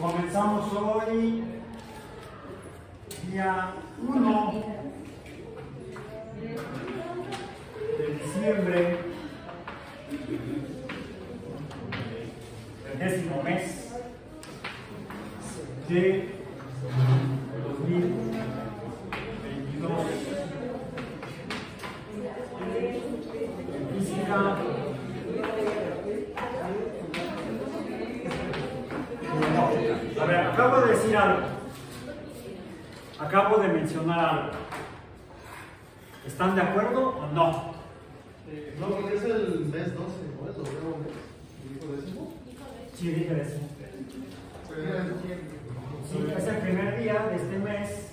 Comenzamos hoy, día 1 de diciembre, el 10º mes de 2022. En física, a ver, acabo de decir algo, acabo de mencionar algo. ¿Están de acuerdo o no? No, porque es el mes 12, ¿no? ¿El doble mes? ¿Dijo décimo? Sí, dije décimo. Sí, es el primer día de este mes.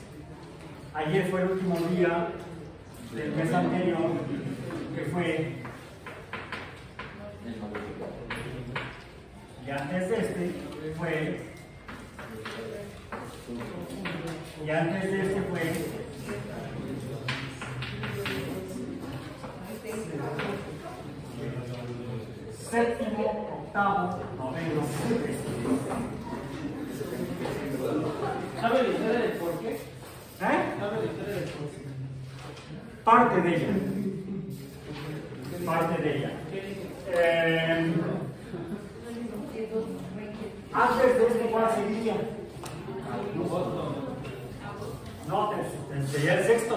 Ayer fue el último día del mes anterior, que fue. Y antes de este fue. Y antes de este fue. Séptimo, octavo, noveno. ¿Sabe la historia del por qué? ¿Eh? ¿Sabe la historia del por qué? Parte de ella. Parte de ella. Antes de este, ¿cuál sería? No, sería el sexto.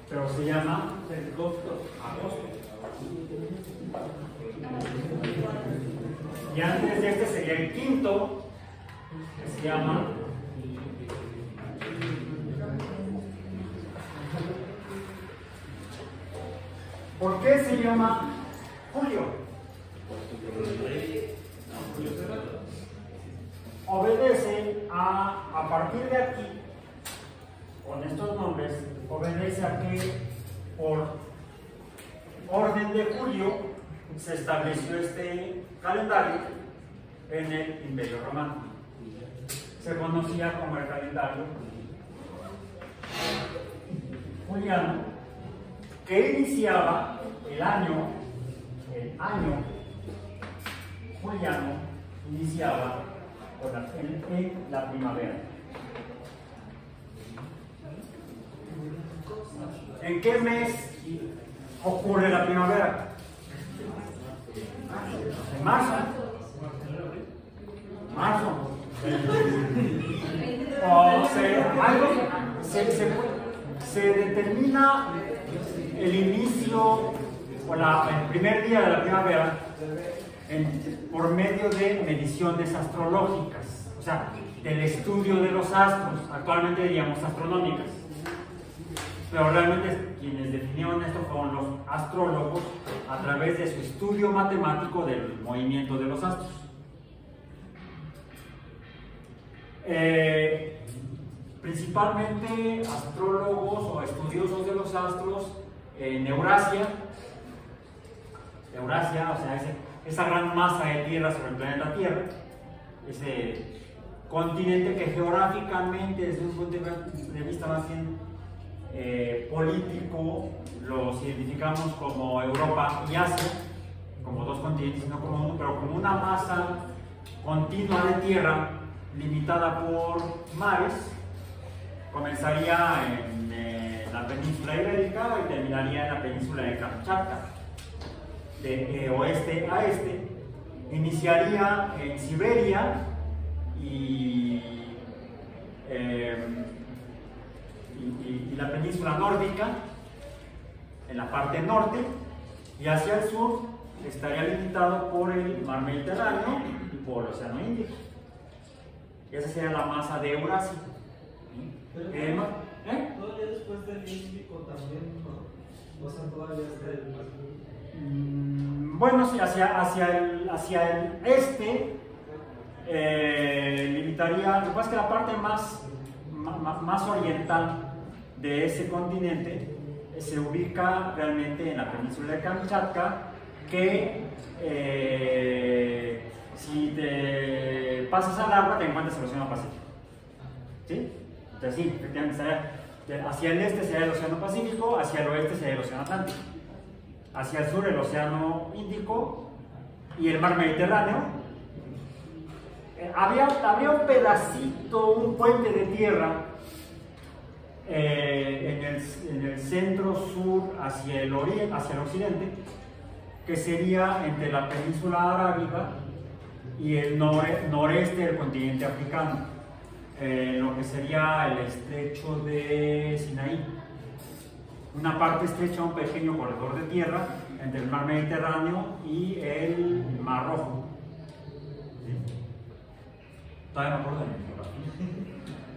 Pero se llama Agosto. y antes de este sería el quinto, que se llama ¿por qué se llama Julio? Obedece a partir de aquí, con estos nombres, obedece a que por orden de Julio se estableció este calendario en el Imperio Romano. Se conocía como el calendario juliano, que iniciaba el año juliano, iniciaba en la primavera. ¿En qué mes ocurre la primavera? En marzo. Se determina el inicio o el primer día de la primavera por medio de mediciones astrológicas, o sea, del estudio de los astros, actualmente diríamos astronómicas. Pero realmente quienes definieron esto fueron los astrólogos a través de su estudio matemático del movimiento de los astros. Principalmente astrólogos o estudiosos de los astros en Eurasia, o sea, esa gran masa de tierra sobre el planeta Tierra, ese continente que geográficamente, desde un punto de vista más bien político, los identificamos como Europa y Asia, como dos continentes, no como uno, pero como una masa continua de tierra limitada por mares. Comenzaría en la península ibérica y terminaría en la península de Kamchatka. De oeste a este, iniciaría en Siberia y la península nórdica, en la parte norte, y hacia el sur estaría limitado por el mar Mediterráneo y por el Océano Índico. Esa sería la masa de Eurasia. Todavía después del Índico también, ¿no? O sea, todavía está el... Bueno, sí, hacia el este limitaría, lo que pasa es que la parte más oriental de ese continente se ubica realmente en la península de Kamchatka, que si te pasas al agua te encuentras en el Océano Pacífico. ¿Sí? Entonces sí, efectivamente hacia el este sería el Océano Pacífico, hacia el oeste sería el Océano Atlántico, hacia el sur el Océano Índico y el mar Mediterráneo había un pedacito, un puente de tierra en el centro sur hacia el oriente, hacia el occidente, que sería entre la península arábiga y el noreste del continente africano, lo que sería el estrecho de Sinaí. Una parte estrecha, un pequeño corredor de tierra entre el mar Mediterráneo y el Mar Rojo. ¿Sí? Todavía me acuerdo de mi geografía.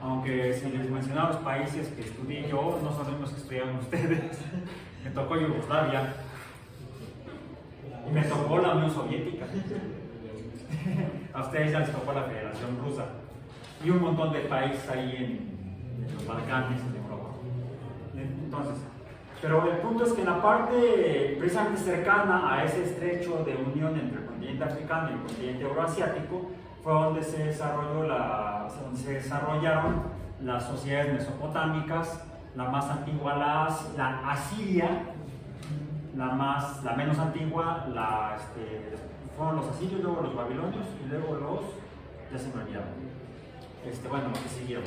Aunque si les mencionaba los países que estudié yo, no son los que estudiaron ustedes. Me tocó Yugoslavia y me tocó la Unión Soviética. A ustedes ya les tocó la Federación Rusa y un montón de países ahí en los Balcanes, en Europa. Entonces, pero el punto es que en la parte precisamente cercana a ese estrecho de unión entre el continente africano y el continente euroasiático fue donde se desarrollaron las sociedades mesopotámicas, la más antigua la asiria, la menos antigua fueron los asirios, luego los babilonios y luego ya se me olvidaron, bueno, los que siguieron.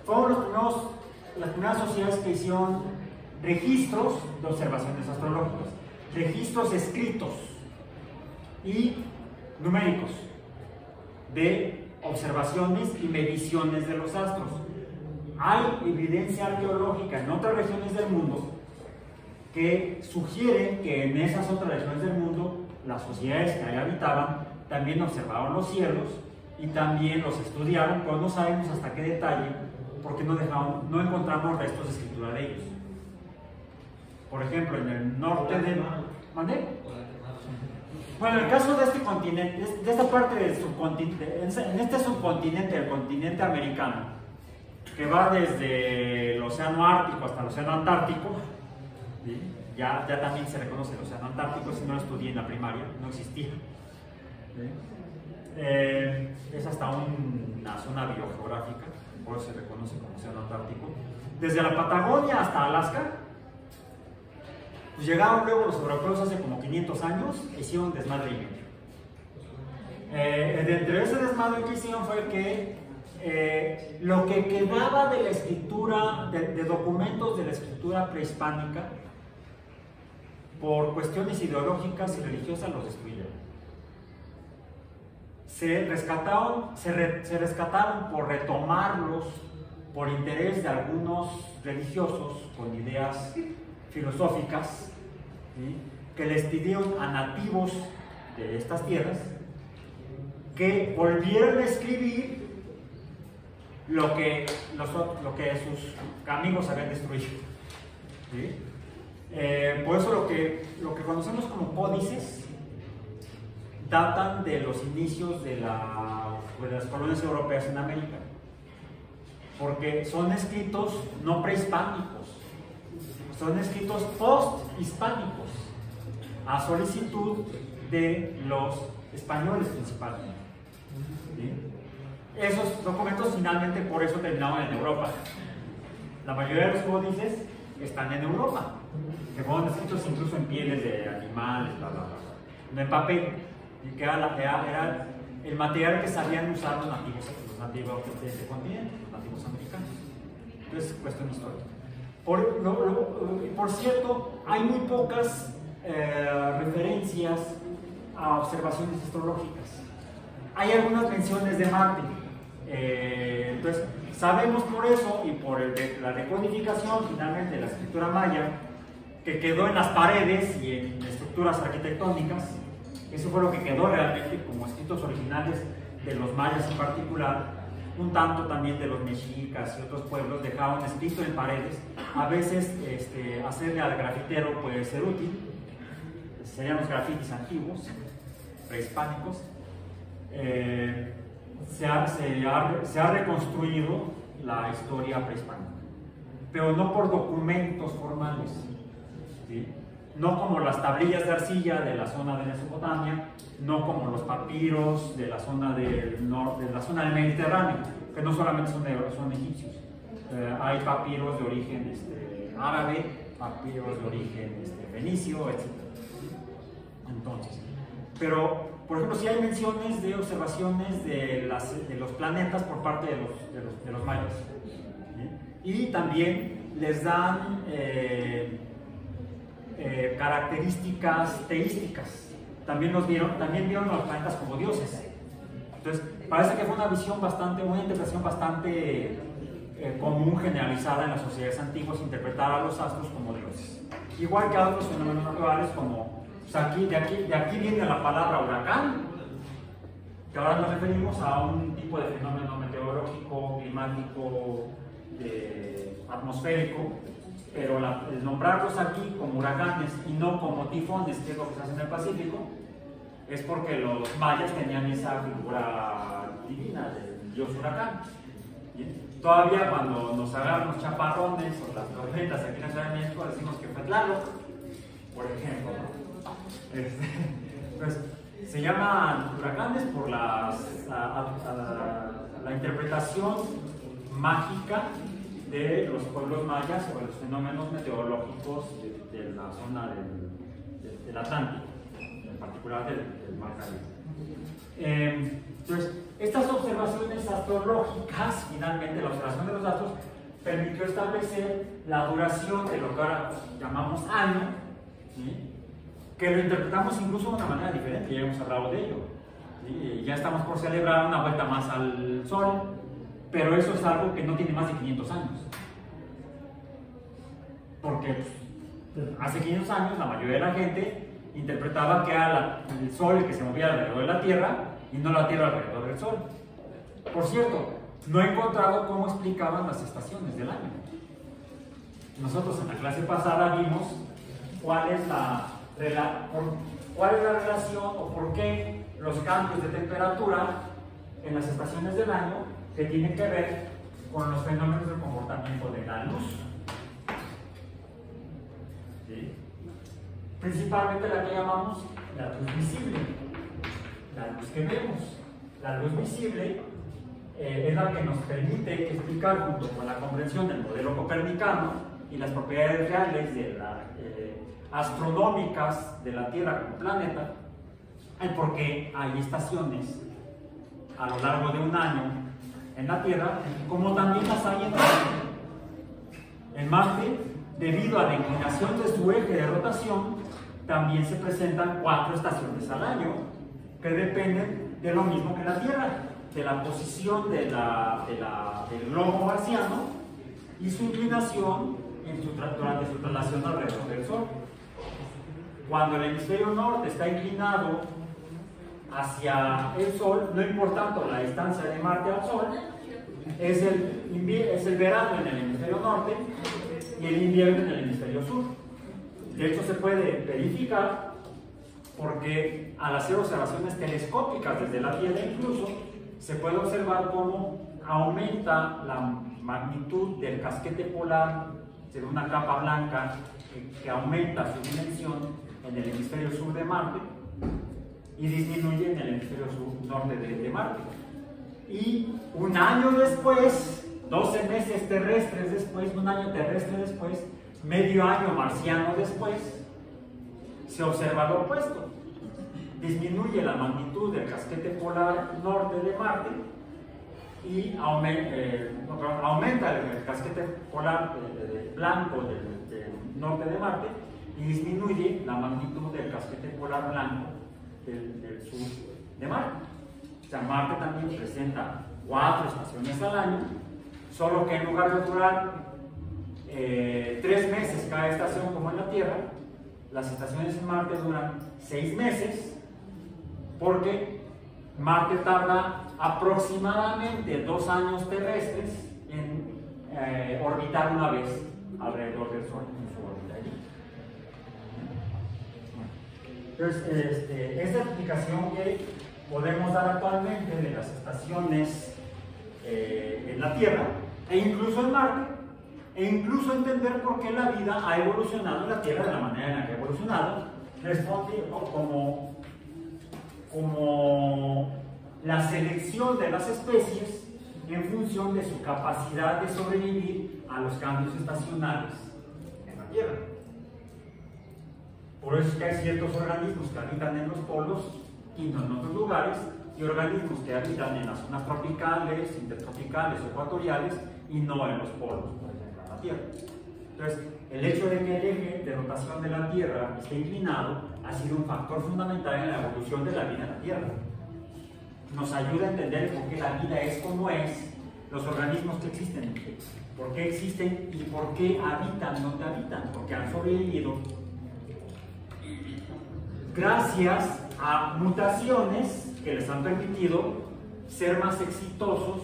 Fueron las primeras sociedades que hicieron registros de observaciones astrológicas, registros escritos y numéricos de observaciones y mediciones de los astros. Hay evidencia arqueológica en otras regiones del mundo que sugieren que en esas otras regiones del mundo las sociedades que ahí habitaban también observaban los cielos y también los estudiaron, pero no sabemos hasta qué detalle, porque no encontramos restos de escritura de ellos. Por ejemplo, en el norte del... ¿Mandé? Bueno, en el caso de este continente, de esta parte del subcontinente, en este subcontinente, el continente americano, que va desde el océano Ártico hasta el océano Antártico, ¿sí? Ya también se reconoce el océano Antártico, si no lo estudié en la primaria, no existía. ¿Sí? Es hasta una zona biogeográfica, por eso se reconoce como océano Antártico. Desde la Patagonia hasta Alaska, pues llegaron luego los europeos hace como 500 años e hicieron desmadre y medio. Dentro de ese desmadre que hicieron fue que lo que quedaba de la escritura, de documentos de la escritura prehispánica, por cuestiones ideológicas y religiosas los destruyeron. Se rescataron por retomarlos por interés de algunos religiosos con ideas filosóficas, ¿sí? Que les pidieron a nativos de estas tierras que volvieran a escribir lo que sus amigos habían destruido, ¿sí? Por eso lo que conocemos como códices datan de los inicios de las colonias europeas en América, porque son escritos no prehispánicos, son escritos post-hispánicos, a solicitud de los españoles principalmente. ¿Sí? Esos documentos finalmente por eso terminaron en Europa. La mayoría de los códices están en Europa, que fueron escritos incluso en pieles de animales, bla, bla, bla, no en papel, y que era el material que sabían usar los nativos de este continente, los nativos americanos. Entonces, cuestión histórica. Por cierto, hay muy pocas referencias a observaciones astrológicas. Hay algunas menciones de Marte. Entonces, sabemos por eso y por la decodificación finalmente de la escritura maya, que quedó en las paredes y en estructuras arquitectónicas. Eso fue lo que quedó realmente como escritos originales de los mayas en particular. Un tanto también de los mexicas y otros pueblos dejaban escrito en paredes. A veces hacerle al grafitero puede ser útil. Serían los grafitis antiguos, prehispánicos. Se ha reconstruido la historia prehispánica, pero no por documentos formales, ¿sí? No como las tablillas de arcilla de la zona de Mesopotamia, no como los papiros de la zona del Mediterráneo, que no solamente son egipcios. Hay papiros de origen árabe, papiros de origen fenicio, etc. Entonces, pero por ejemplo, sí hay menciones de observaciones de los planetas por parte de los mayas. Y también les dan características teísticas. También vieron a los planetas como dioses. Entonces, parece que fue una interpretación bastante común, generalizada en las sociedades antiguas, interpretar a los astros como dioses. Igual que a otros fenómenos naturales como, o sea, de aquí viene la palabra huracán, que ahora nos referimos a un tipo de fenómeno meteorológico, climático, atmosférico, pero el nombrarlos aquí como huracanes y no como tifones, que es lo que se hace en el Pacífico, es porque los mayas tenían esa figura divina del dios huracán. ¿Bien? Todavía cuando nos agarran los chaparrones o las tormentas aquí en la Ciudad de México decimos que fue Tlaloc, por ejemplo, ¿no? Pues, se llaman huracanes por la interpretación mágica de los pueblos mayas o de los fenómenos meteorológicos de la zona del Atlántico, en particular del Mar Caribe. Entonces, estas observaciones astrológicas, finalmente la observación de los astros, permitió establecer la duración de lo que ahora llamamos año, ¿sí? Que lo interpretamos incluso de una manera diferente, ya hemos hablado de ello. ¿Sí? Ya estamos por celebrar una vuelta más al Sol, pero eso es algo que no tiene más de 500 años. Porque hace 500 años la mayoría de la gente interpretaba que era el Sol el que se movía alrededor de la Tierra y no la Tierra alrededor del Sol. Por cierto, no he encontrado cómo explicaban las estaciones del año. Nosotros en la clase pasada vimos cuál es la relación o por qué los cambios de temperatura en las estaciones del año que tienen que ver con los fenómenos del comportamiento de la luz. ¿Sí? Principalmente la que llamamos la luz visible, la luz que vemos. La luz visible es la que nos permite explicar, junto con la comprensión del modelo copernicano y las propiedades reales de astronómicas de la Tierra como planeta, el por qué hay estaciones a lo largo de un año en la Tierra, como también las hay en Marte. En Marte, debido a la inclinación de su eje de rotación, también se presentan 4 estaciones al año, que dependen de lo mismo que la Tierra, de la posición del globo marciano y su inclinación durante su traslación alrededor del Sol. Cuando el hemisferio norte está inclinado hacia el Sol, no importando la distancia de Marte al Sol, es el verano en el hemisferio norte y el invierno en el hemisferio sur. De hecho, se puede verificar porque al hacer observaciones telescópicas desde la Tierra incluso, se puede observar cómo aumenta la magnitud del casquete polar de una capa blanca que aumenta su dimensión en el hemisferio sur de Marte y disminuye en el hemisferio norte de Marte. Y un año después, 12 meses terrestres después, un año terrestre después, medio año marciano después, se observa lo opuesto. Disminuye la magnitud del casquete polar norte de Marte y aumenta el casquete polar blanco del norte de Marte y disminuye la magnitud del casquete polar blanco del sur de Marte. O sea, Marte también presenta 4 estaciones al año, solo que en lugar de durar 3 meses cada estación como en la Tierra, las estaciones en Marte duran 6 meses, porque Marte tarda aproximadamente 2 años terrestres en orbitar una vez alrededor del Sol en su órbita. Entonces, esta explicación que podemos dar actualmente de las estaciones en la Tierra e incluso en Marte, e incluso entender por qué la vida ha evolucionado en la Tierra de la manera en la que ha evolucionado, responde como la selección de las especies en función de su capacidad de sobrevivir a los cambios estacionales en la Tierra. Por eso es que hay ciertos organismos que habitan en los polos quinto en otros lugares, y organismos que habitan en las zonas tropicales, intertropicales o ecuatoriales, y no en los polos, por ejemplo, en la Tierra. Entonces, el hecho de que el eje de rotación de la Tierra esté inclinado ha sido un factor fundamental en la evolución de la vida en la Tierra. Nos ayuda a entender por qué la vida es como es, los organismos que existen, por qué existen y por qué habitan donde habitan, porque han sobrevivido gracias a mutaciones que les han permitido ser más exitosos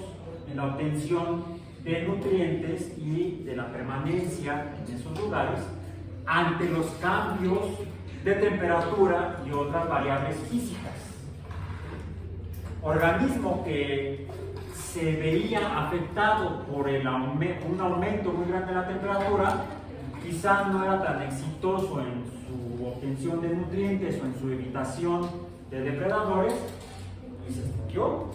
en la obtención de nutrientes y de la permanencia en esos lugares ante los cambios de temperatura y otras variables físicas. Organismo que se veía afectado por un aumento muy grande de la temperatura, quizás no era tan exitoso en su obtención de nutrientes o en su evitación de depredadores y se extinguió.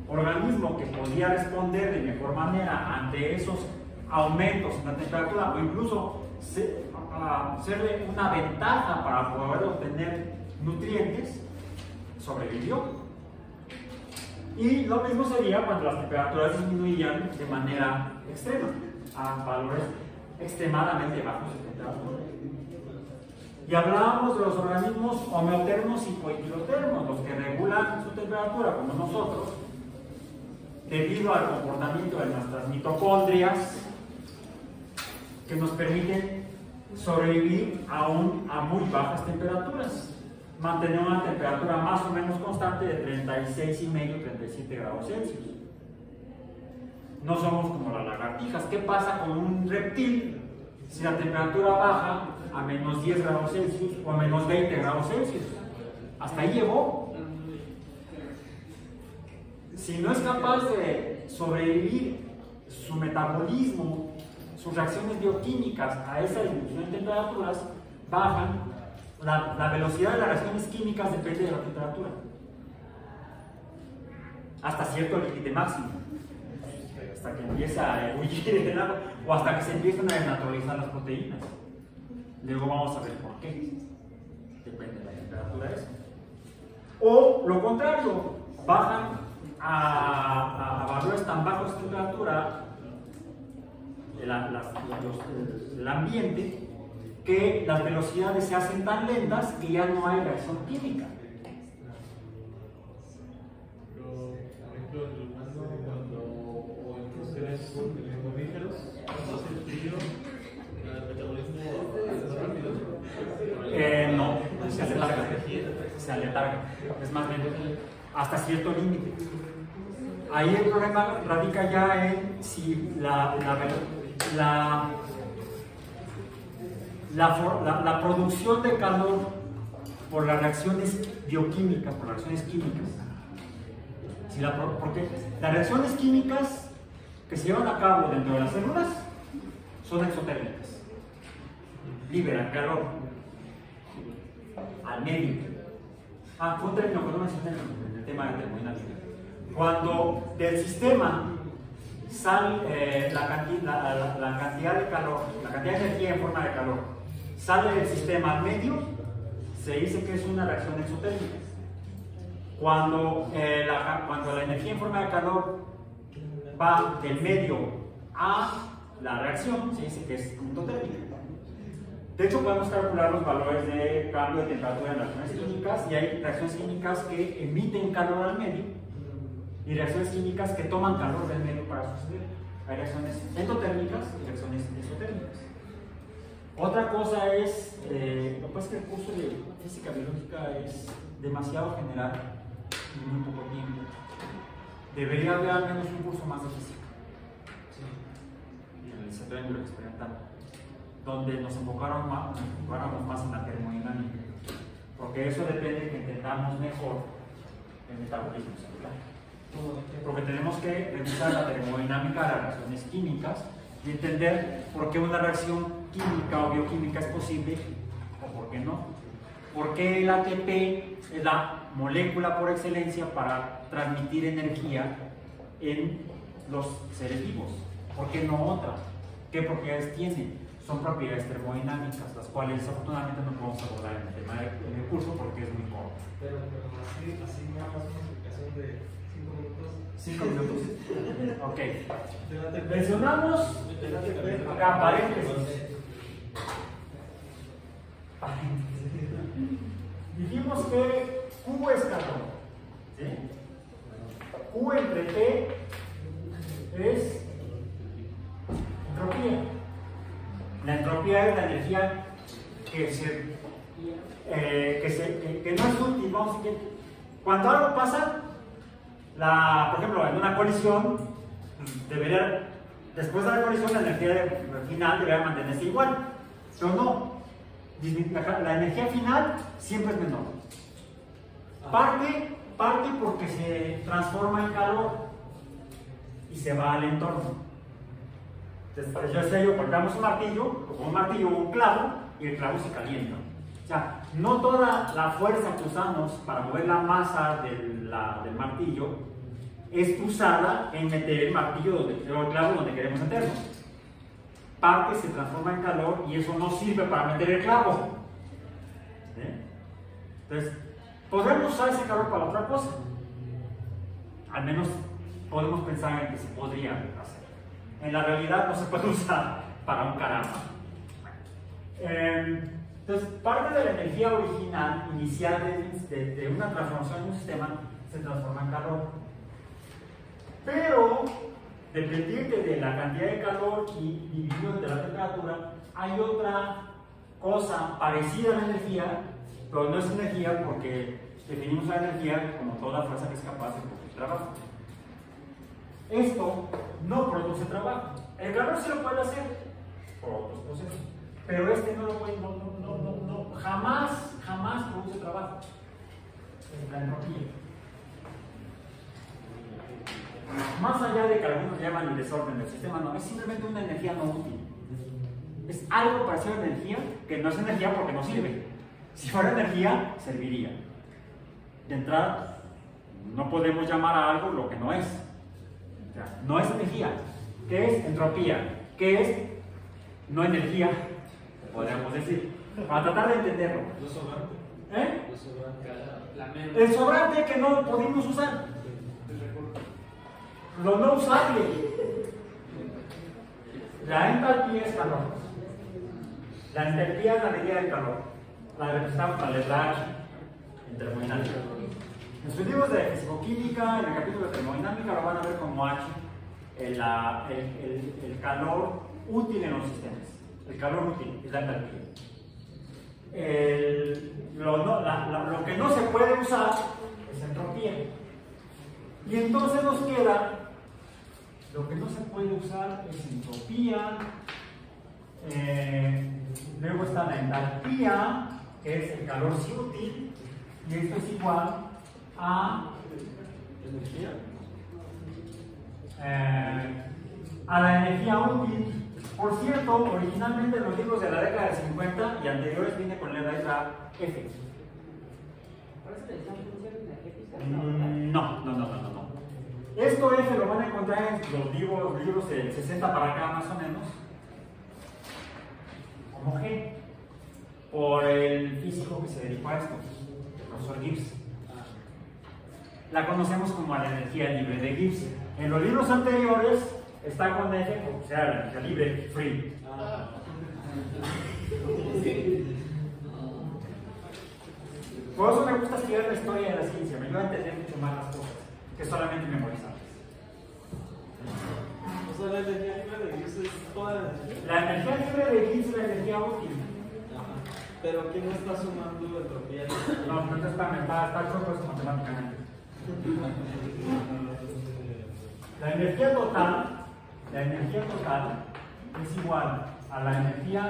Organismo que podía responder de mejor manera ante esos aumentos en la temperatura o incluso serle una ventaja para poder obtener nutrientes, sobrevivió. Y lo mismo sería cuando las temperaturas disminuían de manera extrema, a valores extremadamente bajos de temperatura. Y hablábamos de los organismos homeotermos y poikilotermos, los que regulan su temperatura, como nosotros, debido al comportamiento de nuestras mitocondrias, que nos permiten sobrevivir aún a muy bajas temperaturas. Mantener una temperatura más o menos constante de 36,5-37 grados Celsius. No somos como las lagartijas. ¿Qué pasa con un reptil si la temperatura baja a menos 10 grados Celsius o a menos 20 grados Celsius? Hasta ahí llegó. Si no es capaz de sobrevivir su metabolismo, sus reacciones bioquímicas a esa disminución de temperaturas, bajan. La velocidad de las reacciones químicas depende de la temperatura, hasta cierto límite máximo, hasta que empieza a ebullir el agua o hasta que se empiezan a desnaturalizar las proteínas. Luego vamos a ver por qué. Depende de la temperatura eso. O lo contrario, bajan a valores tan bajos de temperatura el ambiente, que las velocidades se hacen tan lentas que ya no hay reacción química. Pero, por ejemplo, en el humano, o en los seres mamíferos, cuando hace frío, el metabolismo es rápido. No, se aletarga. Se aletarga. Es más lento, hasta cierto límite. Ahí el problema radica ya en si la producción de calor por las reacciones bioquímicas, por las reacciones químicas. Porque las reacciones químicas que se llevan a cabo dentro de las células son exotérmicas. Liberan calor al medio. Fue un término que no mencioné en el tema de termodinámica. Cuando del sistema sale la cantidad de calor, la cantidad de energía en forma de calor, sale del sistema al medio, se dice que es una reacción exotérmica. Cuando la energía en forma de calor va del medio a la reacción, se dice que es endotérmica. De hecho, podemos calcular los valores de cambio de temperatura en reacciones químicas, y hay reacciones químicas que emiten calor al medio y reacciones químicas que toman calor del medio para suceder. Hay reacciones endotérmicas y reacciones exotérmicas. Otra cosa es, lo que pasa es que el curso de física biológica es demasiado general y muy poco tiempo. Debería haber al menos un curso más de física, en el licenciatura en biología experimental, donde nos enfocáramos más en la termodinámica, porque eso depende de que entendamos mejor el metabolismo celular. Porque tenemos que revisar la termodinámica de las reacciones químicas y entender por qué una reacción química o bioquímica es posible o por qué no. ¿Por qué el ATP es la molécula por excelencia para transmitir energía en los seres vivos? ¿Por qué no otra? ¿Qué propiedades tiene? son propiedades termodinámicas, las cuales desafortunadamente no podemos abordar en el tema en el curso porque es muy corto. Pero así nada más una explicación de 5 minutos. 5 minutos. Ok. Delante, Mencionamos acá paréntesis. Dijimos que Q es calor. ¿Sí? Q entre T es entropía. La entropía es la energía que no es útil. Vamos a decir, cuando algo pasa, por ejemplo, en una colisión, después de la colisión, la energía final debería mantenerse igual. Pero no. La energía final siempre es menor. Parte porque se transforma en calor y se va al entorno. Entonces, yo sé, cortamos un martillo o un clavo, y el clavo se calienta. O sea, no toda la fuerza que usamos para mover la masa del martillo es usada en meter el martillo o el clavo donde queremos meterlo. Parte se transforma en calor y eso no sirve para meter el clavo. Entonces, podemos usar ese calor para otra cosa. Al menos podemos pensar en que se podría hacer. En la realidad no se puede usar para un caramba. Entonces, parte de la energía original, inicial de una transformación en un sistema, se transforma en calor. Pero, dependiente de la cantidad de calor y dividido de la temperatura, hay otra cosa parecida a la energía, pero no es energía porque definimos la energía como toda fuerza que es capaz de producir trabajo. Esto no produce trabajo. El calor sí lo puede hacer por otros procesos, pero este no lo puede, jamás produce trabajo. Es la entropía. Más allá de que algunos llaman el desorden del sistema, no, es simplemente una energía no útil. Es algo parecido a energía que no es energía porque no sirve. Si fuera energía, serviría. De entrada, no podemos llamar a algo lo que no es. O sea, no es energía. ¿Qué es? Entropía. ¿Qué es? No energía, podríamos decir. Para tratar de entenderlo. Lo sobrante. ¿Eh? Lo sobrante. El sobrante que no pudimos usar. Lo no usable. La entalpía es calor. La entalpía es la medida del calor. La representamos con la letra H en termodinámica. En sus libros de fisicoquímica, en el capítulo de termodinámica, lo van a ver como H, el calor útil en los sistemas. El calor útil es la entalpía. Lo que no se puede usar es entropía. Y entonces nos queda, lo que no se puede usar es entropía, luego está la entalpía, que es el calor sí útil, y esto es igual a la energía útil. Por cierto, originalmente en los libros de la década de 50 y anteriores viene con la letra F. No. Esto F lo van a encontrar en los libros de 60 para acá más o menos, como G, por el físico que se dedicó a esto, el profesor Gibbs. La conocemos como la energía libre de Gibbs. En los libros anteriores está con F, o sea, la energía libre, free. Por eso me gusta estudiar la historia de la ciencia, me ayuda a entender mucho más las cosas que solamente memorizarlas. O sea, la energía libre de Gibbs es toda la energía. La energía libre de Gibbs es la energía útil. Pero aquí no está sumando entropía. No, entonces está propuesto matemáticamente. La energía total es igual a la energía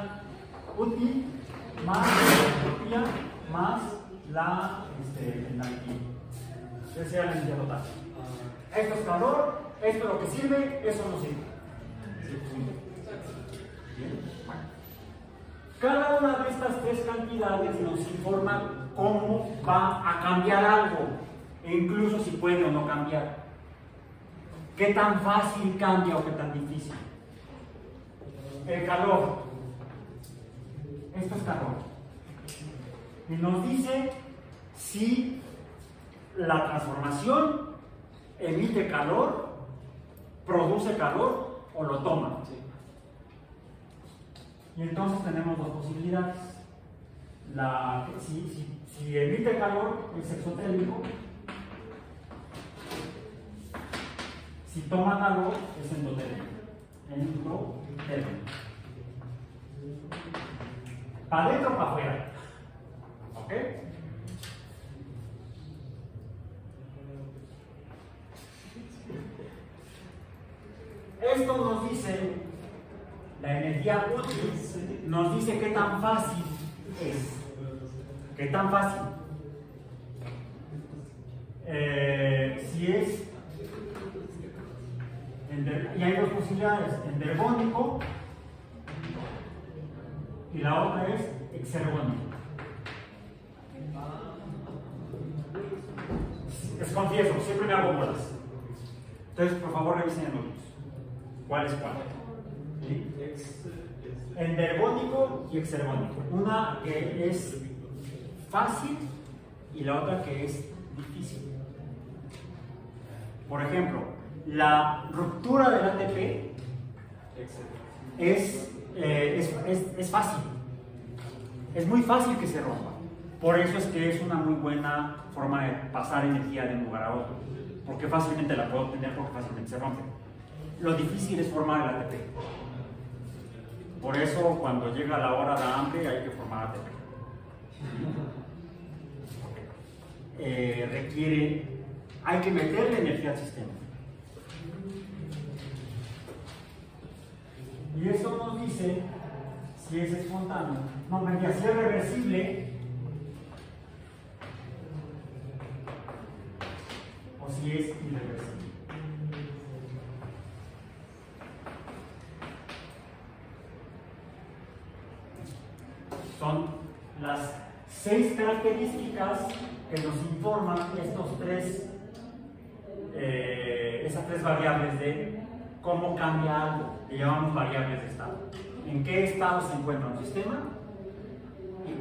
útil más la entropía más la entalpía. Esa sería la energía total. Esto es calor, esto es lo que sirve, eso no sirve. Bien. Cada una de estas tres cantidades nos informa cómo va a cambiar algo, e incluso si puede o no cambiar. ¿Qué tan fácil cambia o qué tan difícil? El calor. Esto es calor. Y nos dice si la transformación emite calor, produce calor o lo toma. Y entonces tenemos dos posibilidades. Si emite calor, es exotérmico. Si toma calor, es endotérmico. Endotérmico. ¿Para adentro o para afuera? ¿Ok? Esto nos dice, la energía útil, nos dice qué tan fácil es. ¿Qué tan fácil? Si es, y hay dos posibilidades, endergónico y la otra es exergónico. Les confieso, siempre me hago bolas. Entonces, por favor, revisen el número. ¿Cuál es cuál? ¿Sí? Endergónico y exergónico. Una que es fácil y la otra que es difícil. Por ejemplo, la ruptura del ATP es fácil. Es muy fácil que se rompa. Por eso es que es una muy buena forma de pasar energía de un lugar a otro. Porque fácilmente la puedo obtener porque fácilmente se rompe. Lo difícil es formar el ATP. Por eso cuando llega la hora de hambre hay que formar ATP. Hay que meterle energía al sistema. Y eso nos dice si es espontáneo, no, si es reversible o si es irreversible. Son las 6 características que nos informan esas tres variables de cómo cambia algo, que llamamos variables de estado. En qué estado se encuentra un sistema y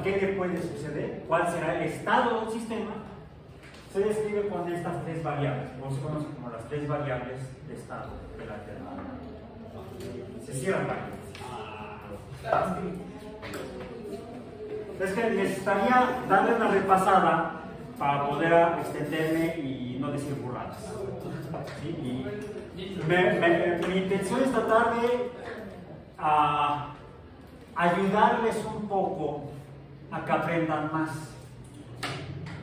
qué le puede suceder, cuál será el estado del sistema, se describe con estas 3 variables, o se conocen como las 3 variables de estado de la Tierra. Se cierran variables. Es que necesitaría darle una repasada para poder extenderme y no decir burradas. ¿Sí? Mi intención esta tarde a ayudarles un poco a que aprendan más,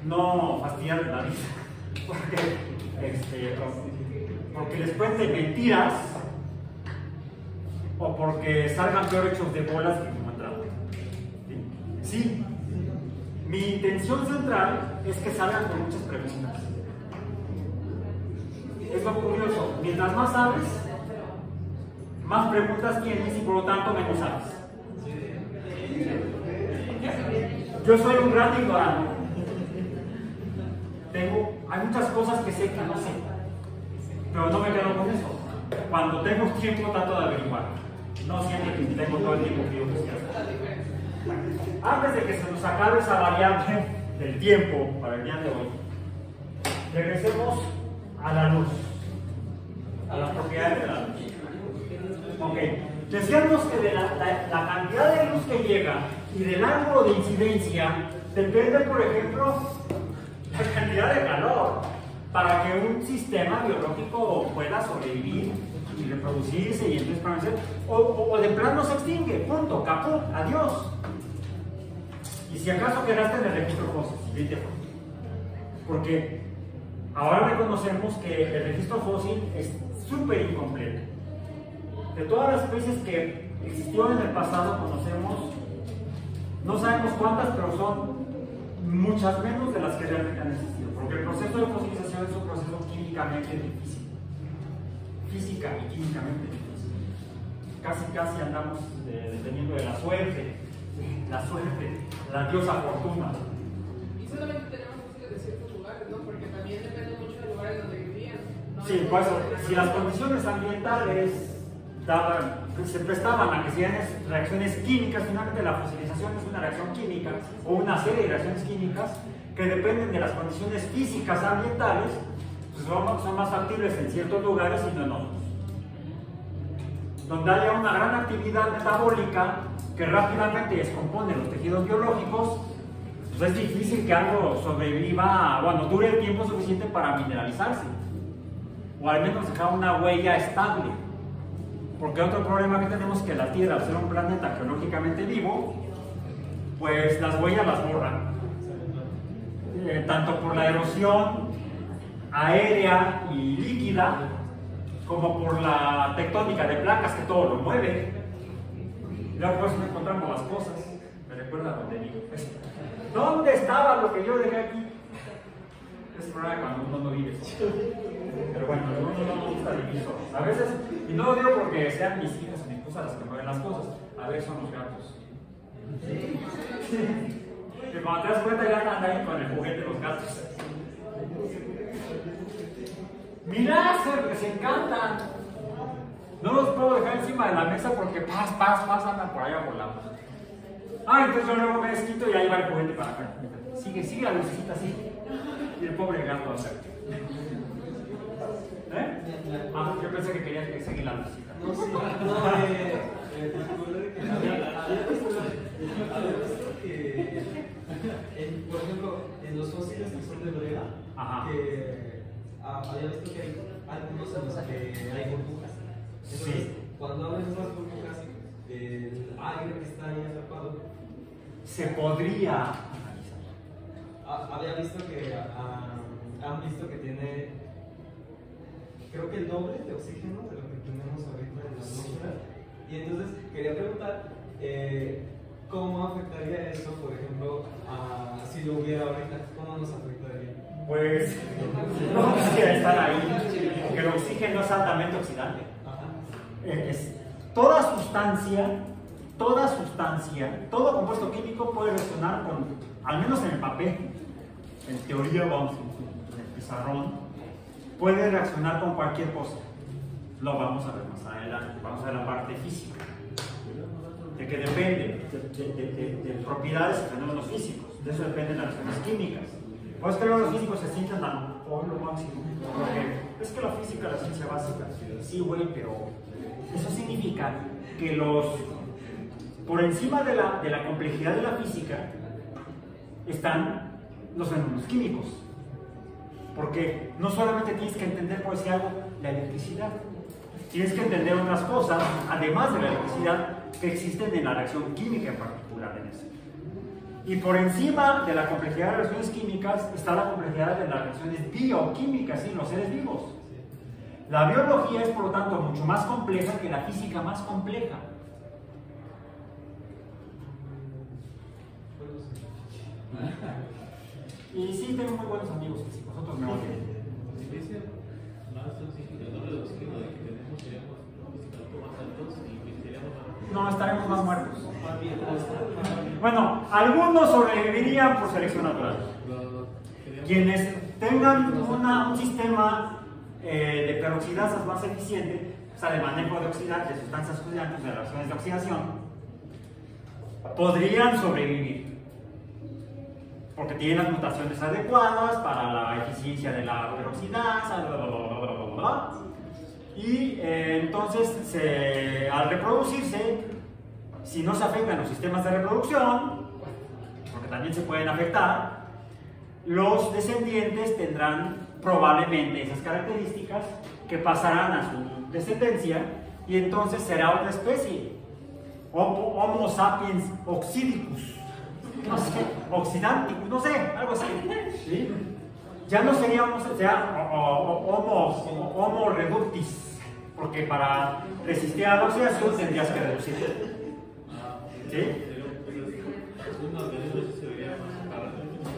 no fastidiarles la vida, porque les cuenten mentiras o porque salgan peor hechos de bolas que como entraron. Sí, mi intención central es que salgan con muchas preguntas. Es lo curioso, mientras más sabes, más preguntas tienes y por lo tanto menos sabes. Yo soy un gran ignorante. Hay muchas cosas que sé que no sé, pero no me quedo con eso. Cuando tengo tiempo trato de averiguar. No siempre que tengo todo el tiempo que yo quisiera. Antes de que se nos acabe esa variable del tiempo para el día de hoy, regresemos a la luz, a las propiedades de la luz. Ok, decíamos que de la cantidad de luz que llega y del ángulo de incidencia depende, por ejemplo, la cantidad de calor para que un sistema biológico pueda sobrevivir y reproducirse y entonces permanecer, o de plano se extingue, punto, caput, adiós. Y si acaso quedaste en el registro fósil, siguiente foto. Porque ahora reconocemos que el registro fósil es súper incompleto. De todas las especies que existieron en el pasado conocemos, no sabemos cuántas, pero son muchas menos de las que realmente han existido. Porque el proceso de fosilización es un proceso químicamente difícil. Física y químicamente difícil. Casi andamos dependiendo de la suerte, la diosa fortuna. Y solamente tenemos fósiles de ciertos lugares, ¿no? Porque también depende mucho del lugar en donde vivían, ¿no? Sí, pues si las condiciones ambientales daban se prestaban a que se dieran reacciones químicas. Finalmente la fosilización es una reacción química o una serie de reacciones químicas que dependen de las condiciones físicas ambientales, pues son más factibles en ciertos lugares y no en otros. Donde haya una gran actividad metabólica que rápidamente descompone los tejidos biológicos, pues es difícil que algo sobreviva, bueno, dure el tiempo suficiente para mineralizarse, o al menos dejar una huella estable. Porque otro problema que tenemos es que la Tierra, al ser un planeta geológicamente vivo, pues las huellas las borran. Tanto por la erosión aérea y líquida, como por la tectónica de placas que todo lo mueve. Y luego pues no encontramos las cosas. ¿Me recuerda donde digo? ¿Dónde estaba lo que yo dejé aquí? Es problema cuando uno no vive. Pero bueno, uno no gusta vivir solo. A veces, y no lo digo porque sean mis hijos o mi esposa las que mueven las cosas, a veces son los gatos. Que cuando te das cuenta ya andan ahí con el juguete de los gatos. Mirá, que se encantan. No los puedo dejar encima de la mesa porque paz, andan por allá volando. Entonces yo luego me desquito y ahí va el juguete para acá. Sigue la lucecita así. Y el pobre gato hace. Yo pensé que querías que seguir la lucecita. No, sí, por ejemplo, en los fósiles que son de brea, que había visto que hay algunos en los que hay burbujas. Entonces, cuando abres esas burbujas, el aire que está ahí atrapado se podría analizar. Había visto que han visto que tiene, creo que el doble de oxígeno de lo que tenemos ahorita en la atmósfera. Y entonces quería preguntar cómo afectaría eso, por ejemplo, si lo hubiera ahorita, ¿cómo nos afectaría? Pues no quisiera estar ahí, porque el oxígeno es altamente oxidante. Toda sustancia, todo compuesto químico puede reaccionar con, al menos en el papel, en teoría, vamos, en el pizarrón, puede reaccionar con cualquier cosa. Lo vamos a ver más adelante, vamos a ver la parte física, de que depende de propiedades y fenómenos físicos, de eso dependen las reacciones químicas. Por eso creo que los físicos se sientan por lo máximo, porque es que la física es la ciencia básica. Sí, güey, pero eso significa que por encima de la complejidad de la física están los fenómenos químicos. Porque no solamente tienes que entender, por decir algo, la electricidad, tienes que entender otras cosas, además de la electricidad, que existen en la reacción química en particular en eso. Y por encima de la complejidad de las reacciones químicas está la complejidad de las reacciones bioquímicas en los seres vivos. La biología es, por lo tanto, mucho más compleja que la física más compleja. Y sí, tengo muy buenos amigos físicos, otros me odian. No, estaremos más muertos. Bueno, algunos sobrevivirían por selección natural. Quienes tengan un sistema de peroxidasas más eficiente, o sea, de manejo de oxidantes, de sustancias oxidantes, de reacciones de oxidación, podrían sobrevivir. Porque tienen las mutaciones adecuadas para la eficiencia de la peroxidasa, y entonces al reproducirse, si no se afectan los sistemas de reproducción, porque también se pueden afectar, los descendientes tendrán probablemente esas características que pasarán a su descendencia y entonces será otra especie, Homo sapiens oxidicus, no sé, oxidanticus, no sé, algo así, ¿sí? Ya no seríamos homo reductis, porque para resistir a la oxidación tendrías que reducir. ¿Sí?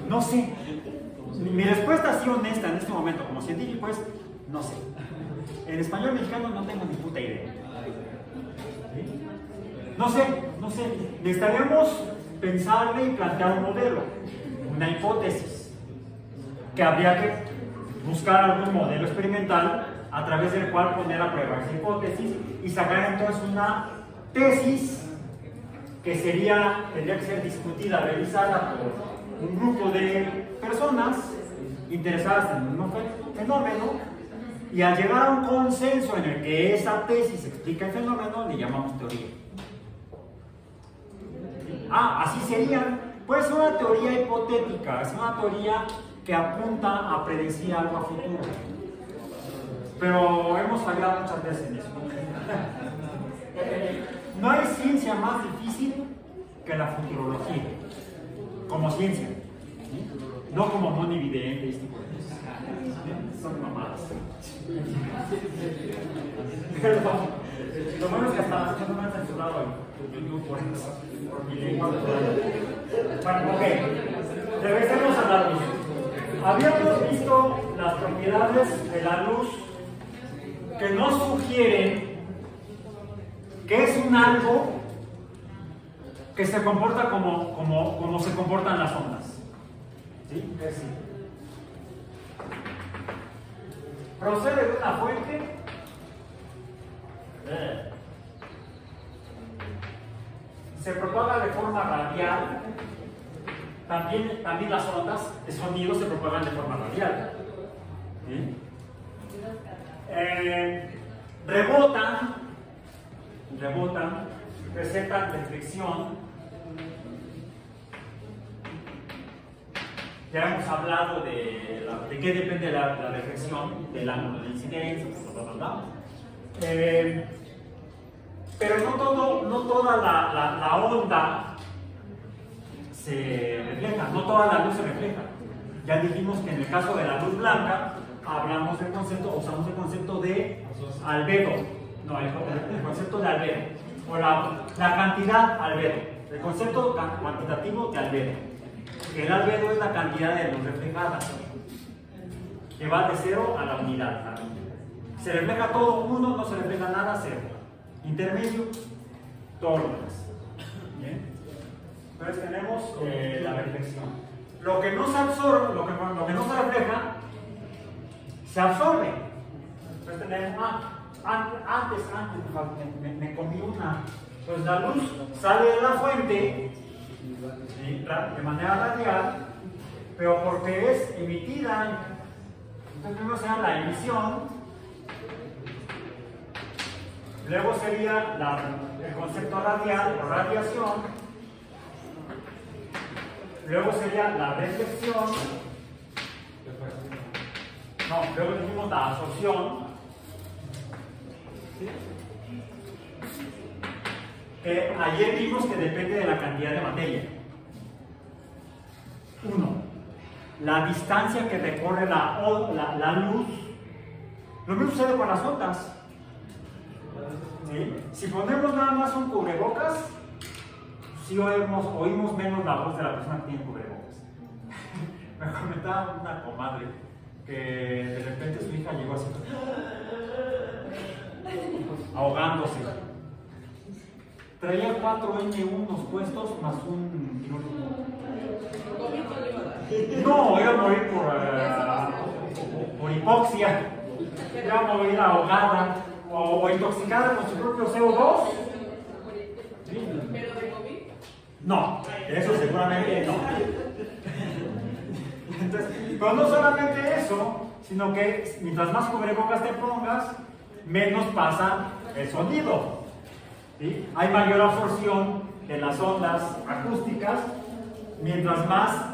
No sé. Mi respuesta así honesta en este momento como científico es no sé. En español mexicano no tengo ni puta idea. ¿Sí? No sé. Necesitaríamos pensarle y plantear un modelo, una hipótesis, que habría que buscar algún modelo experimental a través del cual poner a prueba esa hipótesis y sacar entonces una tesis que tendría que ser discutida, revisada por un grupo de personas interesadas en el mismo fenómeno, y al llegar a un consenso en el que esa tesis explica el fenómeno, le llamamos teoría. Así sería. Puede ser una teoría hipotética, es una teoría que apunta a predecir algo a futuro. Pero hemos fallado muchas veces en eso. No hay ciencia más difícil que la futurología, como ciencia, ¿sí? No como monividente y este tipo de cosas. Son mamadas. Lo bueno es que hasta las cosas no me han censurado en YouTube por mi lengua. Bueno, ok. Regresemos a la luz. Habíamos visto las propiedades de la luz que nos sugieren que es un algo que se comporta como se comportan las ondas. ¿Sí? Es decir, procede de una fuente se propaga de forma radial. También las ondas de sonido se propagan de forma radial. ¿Sí? Rebotan, presentan reflexión. Ya hemos hablado de qué depende la reflexión, del ángulo de incidencia, pero no toda la onda se refleja, no toda la luz se refleja. Ya dijimos que en el caso de la luz blanca usamos el concepto de albedo, el concepto de albedo, o la cantidad albedo, el concepto cuantitativo de albedo. El albedo es la cantidad de luz reflejada, que va de 0 a la unidad. Se refleja todo 1, no se refleja nada 0. Intermedio, todo lo demás. ¿Bien? Entonces tenemos la reflexión. Lo que no se absorbe, lo que no se refleja, se absorbe. Entonces tenemos, antes me comí una. Pues la luz sale de la fuente, ¿sí?, de manera radial, pero porque es emitida. Entonces primero sería la emisión. Luego sería el concepto radial o radiación. Luego sería la reflexión. Luego dijimos la absorción. ¿Sí? Ayer vimos que depende de la cantidad de materia. 1. La distancia que recorre la luz. Lo mismo sucede con las ondas. ¿Sí? Si ponemos nada más un cubrebocas, sí oímos menos la voz de la persona que tiene cubrebocas. Me comentaba una comadre que de repente su hija llegó así, ahogándose. Traía 4 N1 puestos más un quirúrgico. No, iba a morir por hipoxia, iba a morir ahogada o intoxicada con su propio CO2. ¿Pero de COVID? No, eso seguramente no. Entonces, pero no solamente eso, sino que mientras más cubrebocas te pongas, menos pasa el sonido. ¿Sí? Hay mayor absorción de las ondas acústicas, mientras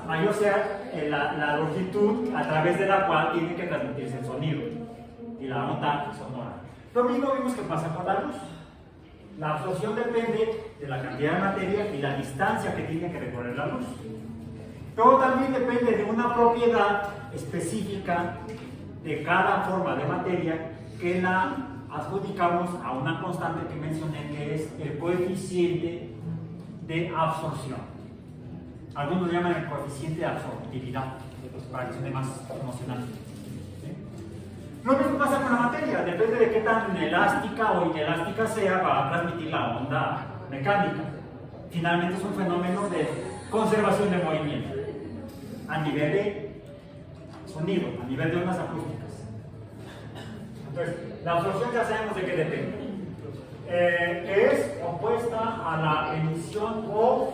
mayor sea la longitud a través de la cual tiene que transmitirse el sonido y la onda sonora. Lo mismo vimos que pasa con la luz. La absorción depende de la cantidad de materia y la distancia que tiene que recorrer la luz. Pero también depende de una propiedad específica de cada forma de materia que la adjudicamos a una constante que mencioné, que es el coeficiente de absorción. Algunos lo llaman el coeficiente de absortividad, para que suene más emocionante. ¿Sí? Lo mismo pasa con la materia, depende de qué tan elástica o inelástica sea para transmitir la onda mecánica. Finalmente es un fenómeno de conservación de movimiento a nivel de sonido, a nivel de ondas acústicas. Entonces, la absorción ya sabemos de qué depende. Que es opuesta a la emisión o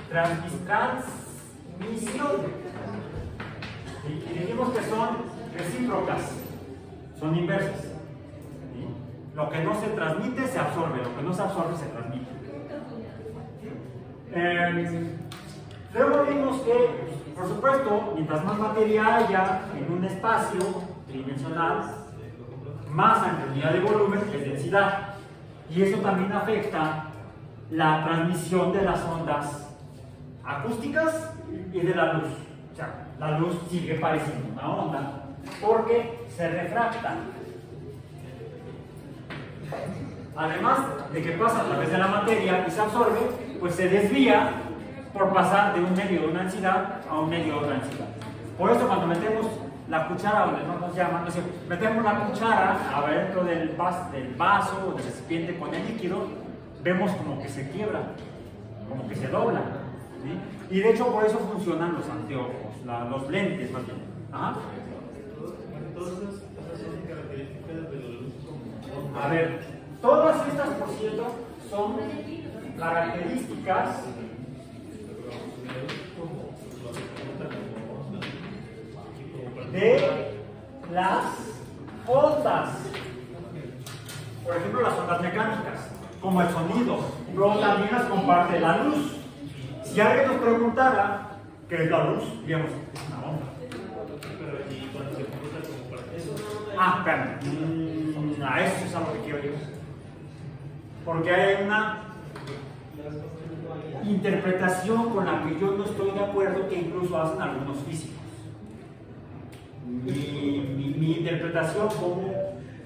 transmisión. Y dijimos que son recíprocas, son inversas. ¿Sí? Lo que no se transmite se absorbe, lo que no se absorbe se transmite. Luego vimos que, por supuesto, mientras más materia haya en un espacio tridimensional, masa en unidad de volumen es densidad. Y eso también afecta la transmisión de las ondas acústicas y de la luz. O sea, la luz sigue pareciendo una onda porque se refracta. Además de que pasa a través de la materia y se absorbe, pues se desvía por pasar de un medio de una densidad a un medio de otra densidad. Por eso cuando metemos la cuchara, donde no nos llaman, es decir, metemos la cuchara adentro del vaso o del recipiente con el líquido, vemos como que se quiebra, como que se dobla. ¿Sí? Y de hecho por eso funcionan los anteojos, los lentes más bien. Ajá. Entonces, esas son características de la luz como... A ver, todas estas, por cierto, son características de las ondas. Por ejemplo, las ondas mecánicas, como el sonido, pero también las comparte la luz. Si alguien nos preguntara qué es la luz, digamos, es una onda. Pero allí cuando se computa como para eso. Espérame. A eso es a lo que quiero ir. Porque hay una interpretación con la que yo no estoy de acuerdo, que incluso hacen algunos físicos. Mi interpretación como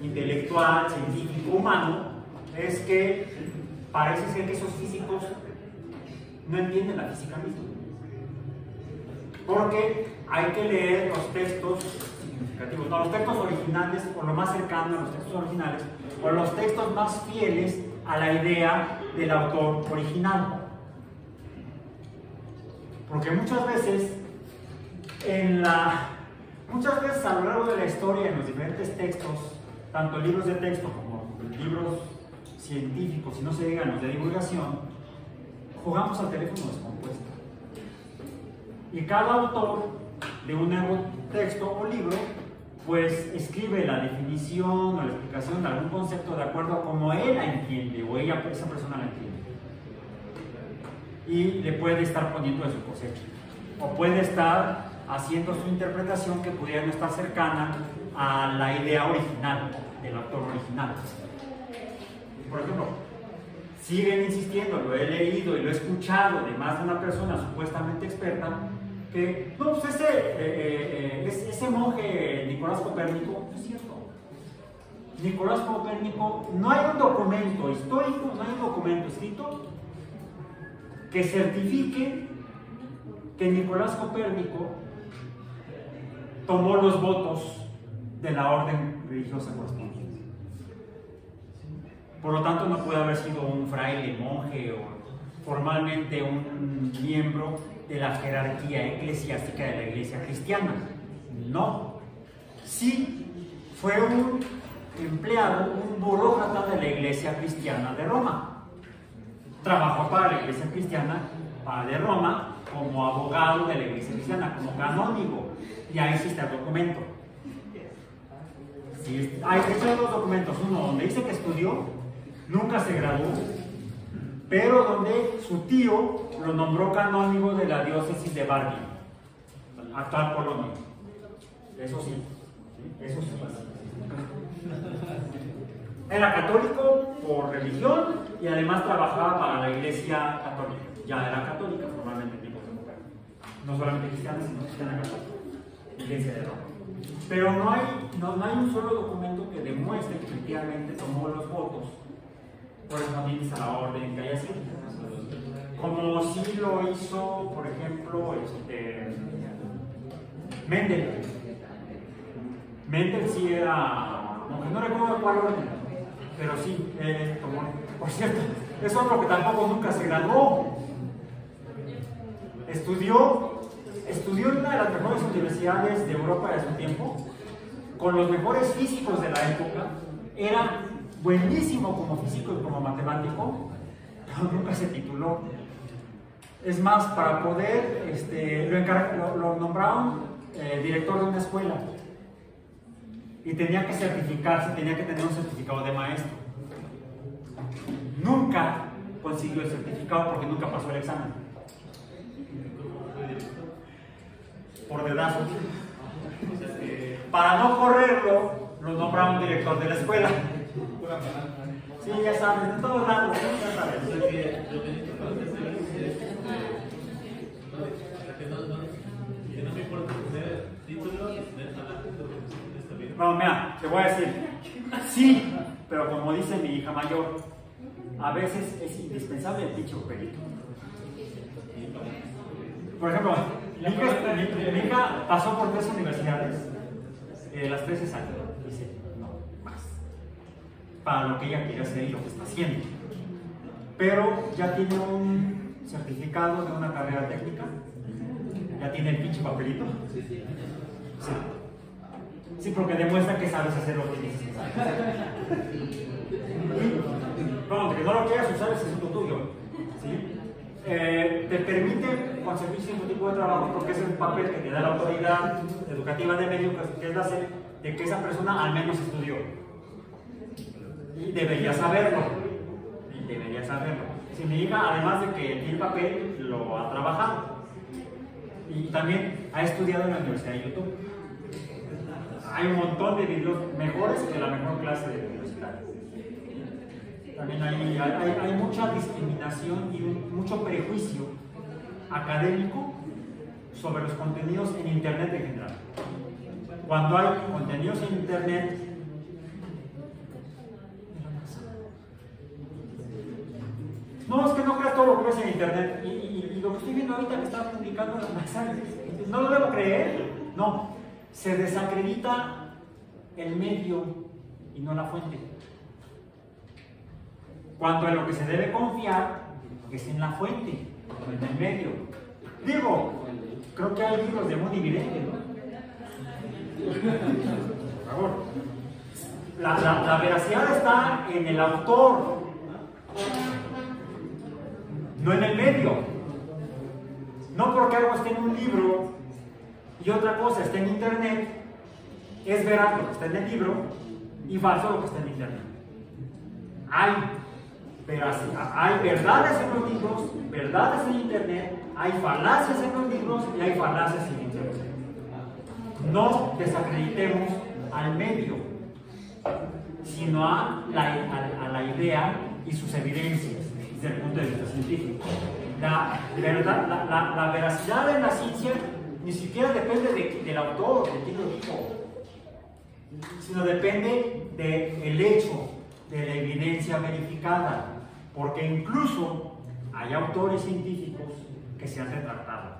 intelectual, científico, humano, es que parece ser que esos físicos no entienden la física misma. Porque hay que leer los textos significativos, no, los textos originales, o lo más cercano a los textos originales, o los textos más fieles a la idea del autor original. Porque muchas veces a lo largo de la historia, en los diferentes textos, tanto libros de texto como libros científicos, y no se digan los de divulgación, jugamos al teléfono descompuesto. Y cada autor de un nuevo texto o libro, pues escribe la definición o la explicación de algún concepto de acuerdo a cómo él la entiende o esa persona la entiende. Y le puede estar poniendo de su cosecha. O puede estar haciendo su interpretación que pudiera no estar cercana a la idea original del autor original. Por ejemplo, siguen insistiendo, lo he leído y lo he escuchado de más de una persona supuestamente experta, que no, pues ese monje Nicolás Copérnico, no es cierto. Nicolás Copérnico, no hay un documento histórico, no hay un documento escrito que certifique que Nicolás Copérnico tomó los votos de la orden religiosa correspondiente. Por lo tanto, no puede haber sido un fraile, monje o formalmente un miembro de la jerarquía eclesiástica de la iglesia cristiana. No. Sí fue un empleado, un burócrata de la iglesia cristiana de Roma. Trabajó para la iglesia cristiana de Roma como abogado de la iglesia cristiana, como canónigo. Y ahí sí está el documento. Sí, hay dos documentos. Uno donde dice que estudió, nunca se graduó, pero donde su tío lo nombró canónigo de la diócesis de Bari, actual Polonia. Eso sí, eso sí. Era católico por religión y además trabajaba para la iglesia católica. Ya era católica formalmente, tipo de mujer. No solamente cristiana, sino cristiana católica. Iglesia de Roma. Pero no hay un solo documento que demuestre que efectivamente tomó los votos correspondientes a la orden que haya sido. Como si lo hizo, por ejemplo, Mendel. Mendel sí era, aunque no recuerdo cuál orden, pero sí, tomó. Por cierto, eso es lo que tampoco nunca se graduó. Estudió en una de las mejores universidades de Europa de su tiempo, con los mejores físicos de la época, era buenísimo como físico y como matemático, pero nunca se tituló. Es más, para poder, lo nombraron director de una escuela y tenía que certificarse, tenía que tener un certificado de maestro. Nunca consiguió el certificado porque nunca pasó el examen. Por dedazo. Para no correrlo, lo nombraron director de la escuela. Sí, ya sabes, de todos lados, ya sabes. Lo que es importante es que no me importa tener título y tener talento, porque está bien. No, mira, te voy a decir, sí, pero como dice mi hija mayor, a veces es indispensable el pinche perito. Por ejemplo, mi hija pasó por 3 universidades, las 3 es algo, dice, no, más, para lo que ella quiere hacer y lo que está haciendo. Pero ya tiene un certificado de una carrera técnica, ya tiene el pinche papelito. Sí. Sí, porque demuestra que sabes hacer lo que dices que sabes hacer. Bueno, que no lo quieras usar es asunto tuyo. ¿Sí? Te permite conseguir cierto tipo de trabajo porque es el papel que te da la autoridad educativa de medio, que es la sed de que esa persona al menos estudió. Y debería saberlo. Si mi hija, además de que tiene el papel, lo ha trabajado. Y también ha estudiado en la Universidad de YouTube. Hay un montón de videos mejores que la mejor clase de universidad. También hay mucha discriminación y mucho prejuicio académico sobre los contenidos en Internet en general. Cuando hay contenidos en Internet, no, es que no creas todo lo que ves en Internet. Y lo que estoy viendo ahorita que está publicando los mensajes, no lo debo creer. No, se desacredita el medio y no la fuente. Cuando en lo que se debe confiar es en la fuente, no en el medio. Digo, creo que hay libros de Moni Vidente, ¿no? Por favor. La veracidad está en el autor, no en el medio. No porque algo esté en un libro y otra cosa esté en Internet, es veraz lo que está en el libro y falso lo que está en Internet. Hay verdades en los libros, verdades en Internet, hay falacias en los libros y hay falacias en Internet. No desacreditemos al medio, sino a la idea y sus evidencias desde el punto de vista científico. La veracidad de la ciencia ni siquiera depende del autor, de quién lo dijo, sino depende del hecho, de la evidencia verificada, porque incluso hay autores científicos que se han retractado,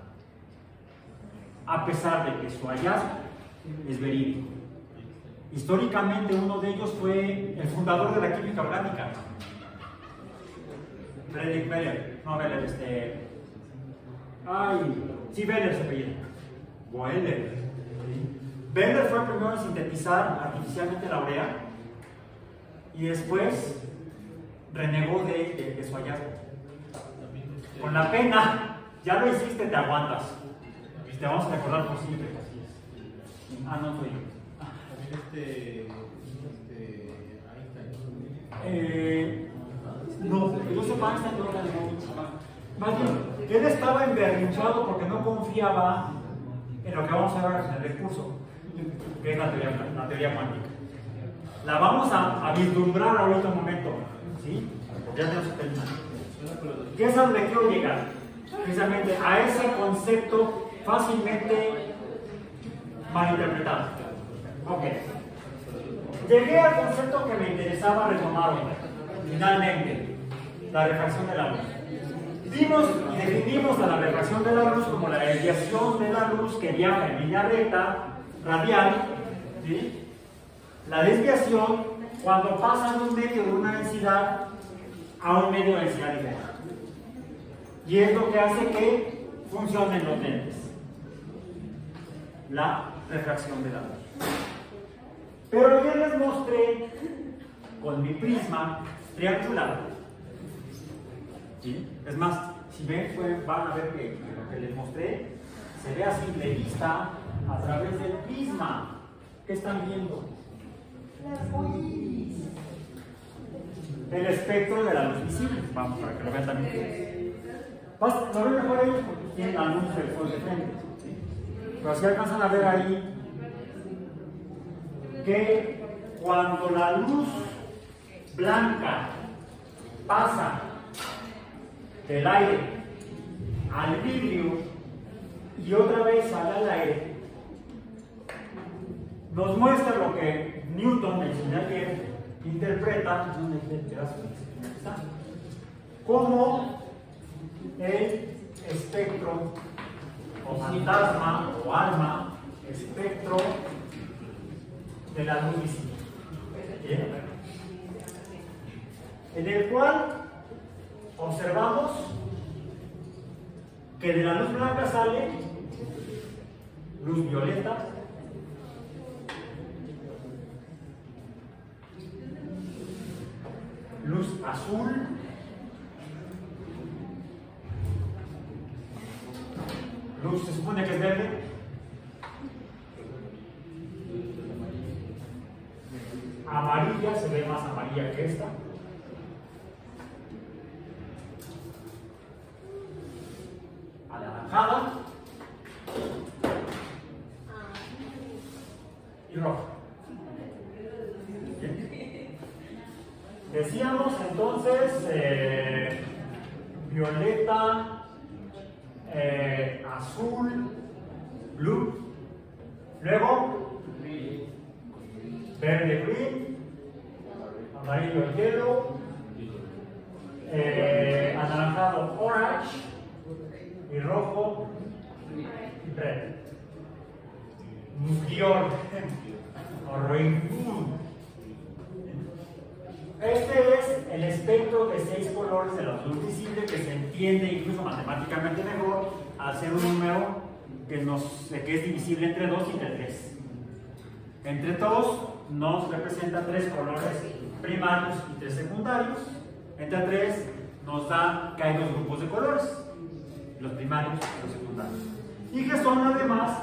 a pesar de que su hallazgo es verídico. Históricamente uno de ellos fue el fundador de la química orgánica, Friedrich Wöhler, Wöhler se apellida. Wöhler. Wöhler fue el primero en sintetizar artificialmente la urea y después renegó de su hallazgo. Con la pena, ya lo hiciste, te aguantas. Te vamos a recordar por siempre. No soy yo. Einstein. No, que yo sepa, Einstein no era de más bien, él estaba emberrinchado porque no confiaba en lo que vamos a ver al final del curso, que es la teoría cuántica. La vamos a vislumbrar ahorita un momento, ¿sí? Porque ya tenemos que terminar. ¿Qué es a donde quiero llegar? Precisamente a ese concepto fácilmente malinterpretado. Ok. Llegué al concepto que me interesaba retomar hoy. Finalmente, la refracción de la luz. Vimos y definimos a la refracción de la luz como la desviación de la luz que viaja en línea recta, radial, ¿sí? La desviación cuando pasa de un medio de una densidad a un medio de densidad diferente. Y es lo que hace que funcionen los lentes. La refracción de la luz. Pero ya les mostré con mi prisma triangular. ¿Sí? Es más, si ven, van a ver que lo que les mostré se ve a simple vista a través del prisma. ¿Qué están viendo? El espectro de la luz visible. Vamos, para que lo vean también. Lo ven mejor ellos porque tienen la luz del sol de frente. ¿Sí? Pero si alcanzan a ver ahí que cuando la luz blanca pasa del aire al vidrio y otra vez sale al aire, nos muestra lo que Newton, el señor ayer, interpreta como el espectro o fantasma o alma, espectro de la luz visible. ¿Bien? En el cual observamos que de la luz blanca sale luz violeta, luz azul, luz se supone que es verde, amarilla, se ve más amarilla que esta, anaranjada y roja. Bien. Decíamos entonces violeta, azul, blue, luego verde, green, amarillo, yellow, anaranjado, orange y rojo, red. Mugior o rainbow. Este es el espectro de 6 colores de la luz visible que se entiende incluso matemáticamente mejor al ser un número que es divisible entre 2 y entre 3. Entre todos nos representa 3 colores primarios y 3 secundarios. Entre 3 nos da que hay 2 grupos de colores, los primarios y los secundarios. Y que son además,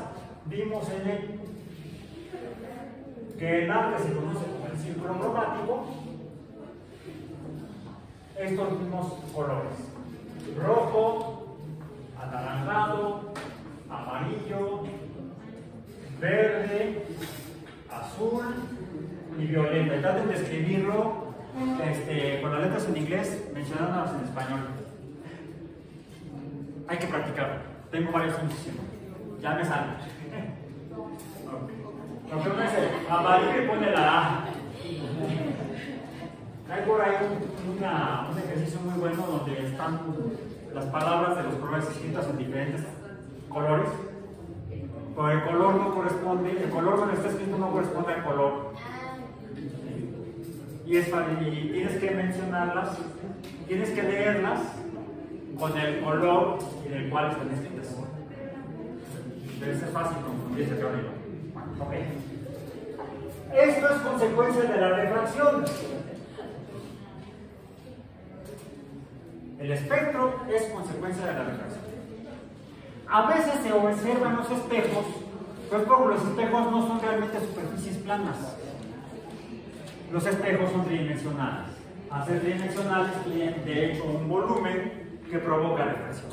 vimos en el que el arte se conoce como el círculo cromático, estos mismos colores: rojo, anaranjado, amarillo, verde, azul y violeta. Y traten de escribirlo con las letras en inglés mencionándolas en español. Hay que practicarlo. Tengo varios funciones. Ya me sale. Lo que uno dice, amarillo y pone la A. Hay por ahí un ejercicio muy bueno donde están las palabras de los colores escritas en diferentes colores. Pero el color no corresponde, el color donde está escrito no corresponde al color. Y tienes que mencionarlas, tienes que leerlas con el color en el cual están escritas. Debe ser fácil confundirse teórico. Ok. Esto es consecuencia de la refracción. El espectro es consecuencia de la refracción. A veces se observan los espejos, pues porque los espejos no son realmente superficies planas. Los espejos son tridimensionales. Al ser tridimensionales tienen de hecho un volumen que provoca refracción.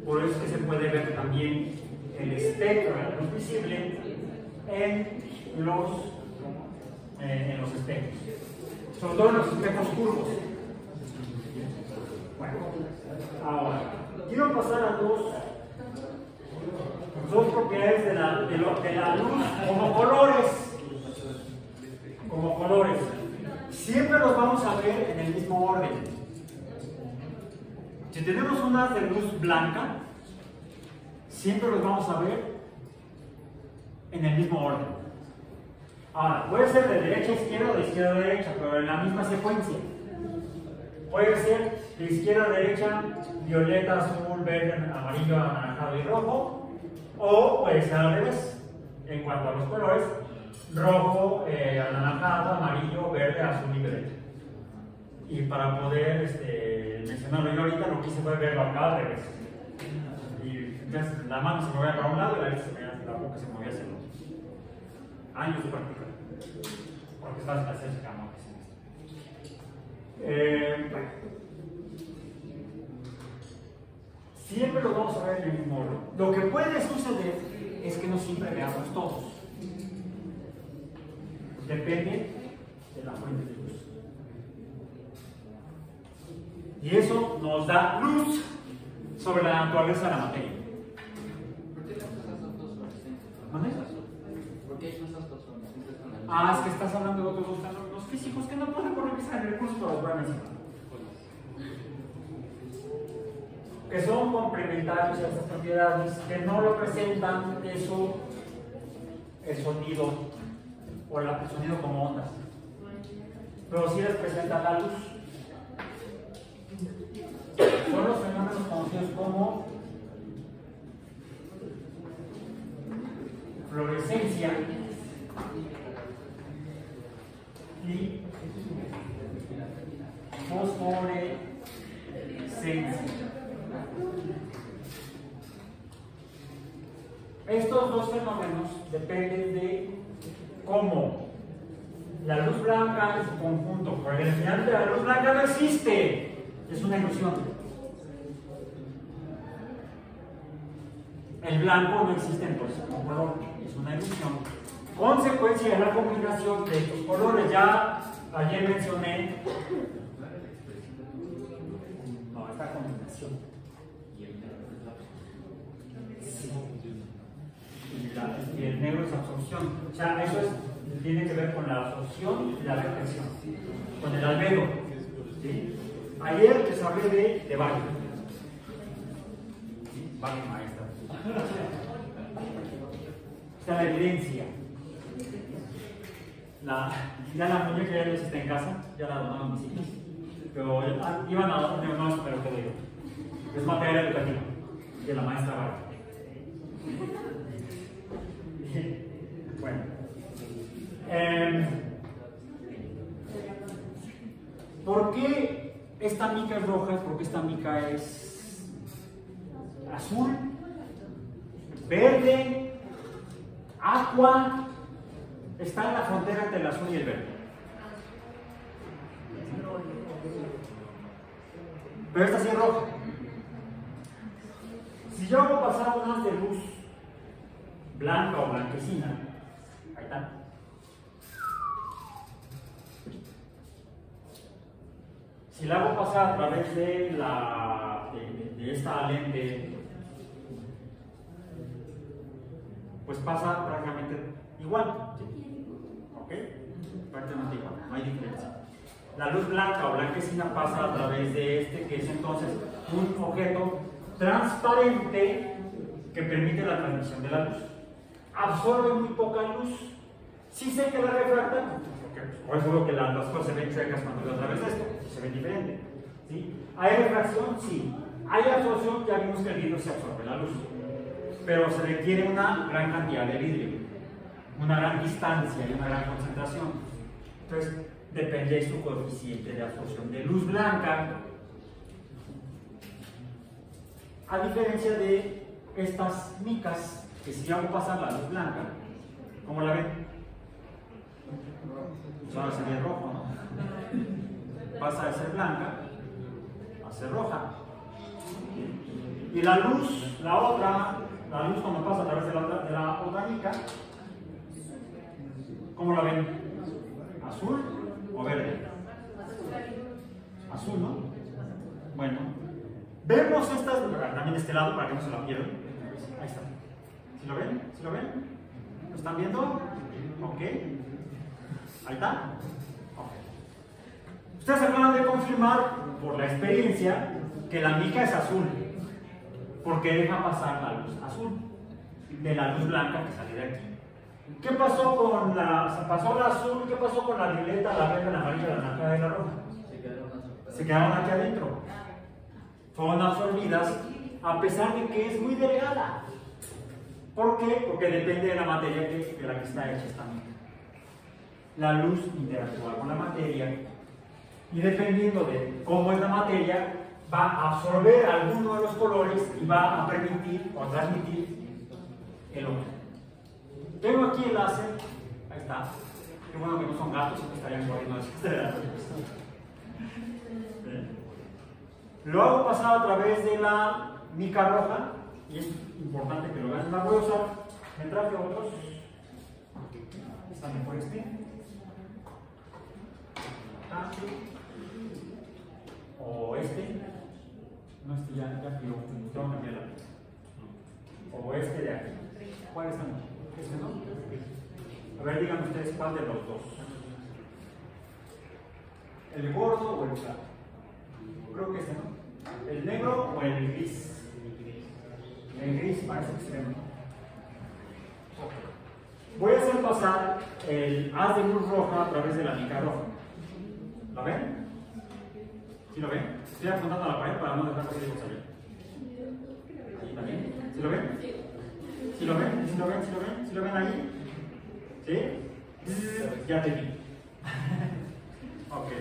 Por eso es que se puede ver también el espectro de la luz visible en los espejos, sobre todo en los espejos curvos. Bueno, ahora quiero pasar a dos propiedades de la luz como colores. Como colores. Siempre los vamos a ver en el mismo orden. Si tenemos un haz de luz blanca, siempre los vamos a ver en el mismo orden. Ahora, puede ser de derecha a izquierda o de izquierda a derecha, pero en la misma secuencia. Puede ser de izquierda a derecha, violeta, azul, verde, amarillo, anaranjado y rojo, o puede ser al revés. En cuanto a los colores, rojo, anaranjado, amarillo, verde, azul y violeta. Y para poder mencionarlo yo ahorita, lo que hice fue verlo acá al revés. Y entonces la mano se movía para un lado y la boca se movía hacia el otro. Años de práctica. Porque es fácil hacer ese cambio. Siempre lo vamos a ver en el mismo orden. Lo que puede suceder es que no siempre veamos todos. Depende de la fuente de luz. Y eso nos da luz sobre la naturaleza de la materia. ¿Por qué no esas dos fluorescencias? ¿Mande? ¿Por qué hay esas dos fluorescencias con la luz? Ah, es que estás hablando de otros los físicos que no pueden revisar el curso, pero los voy a mencionar. Que son complementarios a estas propiedades, que no representan eso, el sonido, o el sonido como ondas, pero sí representa la luz. Son los fenómenos conocidos como fluorescencia y fosforescencia. Estos dos fenómenos dependen de cómo la luz blanca en su conjunto, porque el final de la luz blanca no existe, es una ilusión. El blanco no existe entonces como color, es una ilusión. Consecuencia de la combinación de estos colores, ya ayer mencioné, no, esta combinación. Y el negro es absorción. O sea, eso tiene que ver con la absorción y la reflexión, con el albedo. ¿Sí? Ayer les hablé de Wagner. Wagner, maestra. Está la evidencia. Ya la muñeca ya no está en casa, ya la donaron mis hijos. Pero iban a dar un más, pero quedó yo. Es material educativo de la maestra Wagner. Bueno, ¿por qué esta mica es roja? ¿Por qué esta mica es azul, verde, aqua? Está en la frontera entre el azul y el verde. Pero esta sí es roja. Si yo hago pasar un haz de luz blanca o blanquecina, ahí está. Si la hago pasar a través de esta lente, pues pasa prácticamente igual. ¿Ok? Prácticamente igual, no hay diferencia. La luz blanca o blanquecina pasa a través de que es entonces un objeto transparente que permite la transmisión de la luz. Absorbe muy poca luz. Sí sé que la refracta, porque por eso veo que las cosas se ven chuecas cuando veo a través de esto, se ven diferente. ¿Sí? ¿Hay refracción? Sí. ¿Hay absorción? Ya vimos que el vidrio se absorbe la luz. Pero se requiere una gran cantidad de vidrio, una gran distancia y una gran concentración. Entonces, depende de su coeficiente de absorción de luz blanca. A diferencia de estas micas, que si yo hago pasar la luz blanca, ¿cómo la ven? Ahora sería rojo, ¿no? Pasa de ser blanca a ser roja. Y la luz, la luz cuando pasa a través de la otra mica, ¿cómo la ven? ¿Azul o verde? Azul, ¿no? Bueno, vemos estas, también de este lado para que no se la pierdan. Ahí está. ¿Sí lo ven? ¿Sí lo ven? ¿Lo están viendo? Ok. Ahí está. Ok. Ustedes acaban de confirmar por la experiencia que la mica es azul, porque deja pasar la luz azul de la luz blanca que sale de aquí. ¿Qué pasó con pasó la azul? ¿Qué pasó con la violeta, la verde, la amarilla, la naranja y la roja? Se quedaron aquí adentro. Fueron absorbidas a pesar de que es muy delgada. ¿Por qué? Porque depende de la materia de la que está hecha esta mica. la luz interactúa con la materia y dependiendo de cómo es la materia, va a absorber alguno de los colores y va a permitir o transmitir el otro. Tengo aquí el láser, ahí está. Qué bueno que no son gatos, que estarían corriendo después de la luz. Lo hago pasar a través de la mica roja y es importante que lo vean. La voy a usar, me traje otros. Está mejor este. O este. No, este ya fío, tengo que cambiarla. O este de aquí. ¿Cuál está mejor? ¿Este no? A ver, díganme ustedes cuál de los dos. ¿El gordo o el flaco? Creo que este, ¿no? ¿El negro o el gris? El gris parece que se ve. Voy a hacer pasar el haz de luz roja a través de la mica roja. ¿Lo ven? ¿Sí lo ven? Estoy apuntando a la pared para no dejar que se salir. ¿Ahí también? ¿Sí lo ven? ¿Sí lo ven? ¿Sí lo ven? ¿Sí lo ven? ¿Sí lo ven ahí? ¿Sí? Ya te vi. Ok.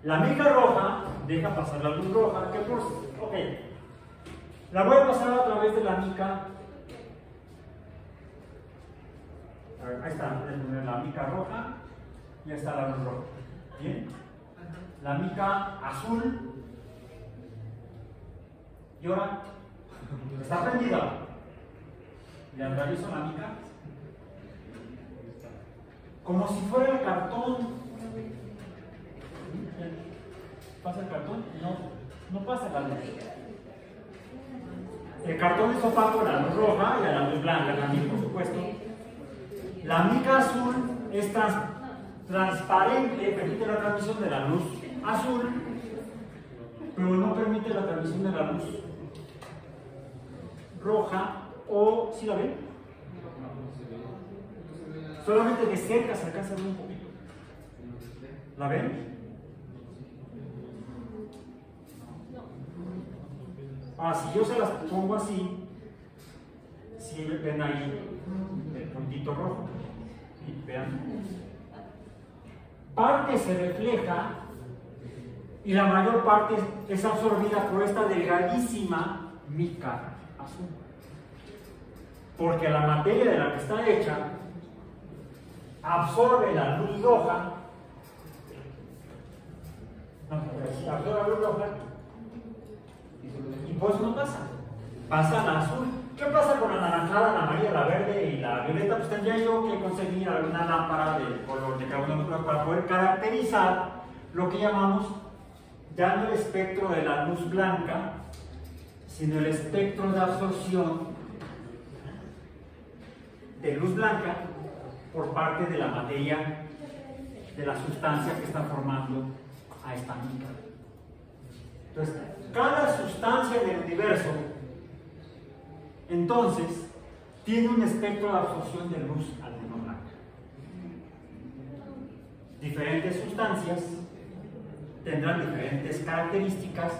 La mica roja deja pasar la luz roja. ¿Qué por? Ok. La voy a pasar a través de la mica. A ver, ahí está. La mica roja. Y ahí está la luz roja. ¿Bien? La mica azul. Y ahora está prendida. Le atravieso la mica. Como si fuera el cartón. ¿Pasa el cartón? No pasa la luz. El cartón es opaco a la luz roja y a la luz blanca también, por supuesto. La mica azul es transparente, permite la transmisión de la luz azul, pero no permite la transmisión de la luz roja. ¿O si la ven? Solamente de cerca se alcanza a ver un poquito. ¿La ven? Si yo se las pongo así, si ven ahí el puntito rojo, y vean, parte se refleja y la mayor parte es absorbida por esta delgadísima mica azul, porque la materia de la que está hecha absorbe la luz roja, absorbe la luz roja. Y pues no pasa la azul. ¿Qué pasa con la naranjada, la amarilla, la verde y la violeta? Pues tendría yo que conseguir alguna lámpara del color de cada uno de los colores para poder caracterizar lo que llamamos ya no el espectro de la luz blanca, sino el espectro de absorción de luz blanca por parte de la materia, de la sustancia que está formando a esta mica. Entonces, cada sustancia del universo, entonces, tiene un espectro de absorción de luz al menos blanca. Diferentes sustancias tendrán diferentes características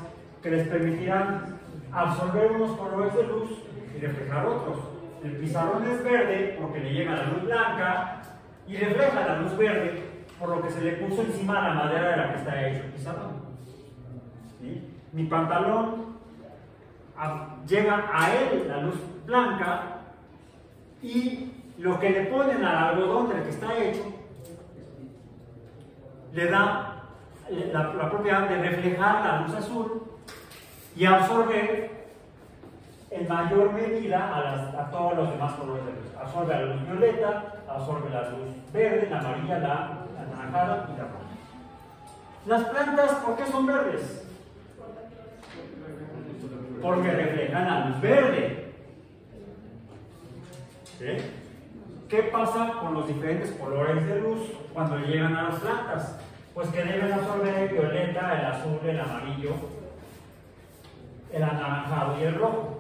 que les permitirán absorber unos colores de luz y reflejar otros. El pizarrón es verde porque le llega la luz blanca y refleja la luz verde por lo que se le puso encima a la madera de la que está hecho el pizarrón. ¿Sí? Mi pantalón llega a él la luz blanca y lo que le ponen al algodón del que está hecho le da la propiedad de reflejar la luz azul y absorber en mayor medida a todos los demás colores de luz. Absorbe la luz violeta, absorbe la luz verde, la amarilla, la anaranjada y la roja. Las plantas, ¿por qué son verdes? Porque reflejan la luz verde. ¿Sí? ¿Qué pasa con los diferentes colores de luz cuando llegan a las plantas? Pues que deben absorber el violeta, el azul, el amarillo, el anaranjado y el rojo.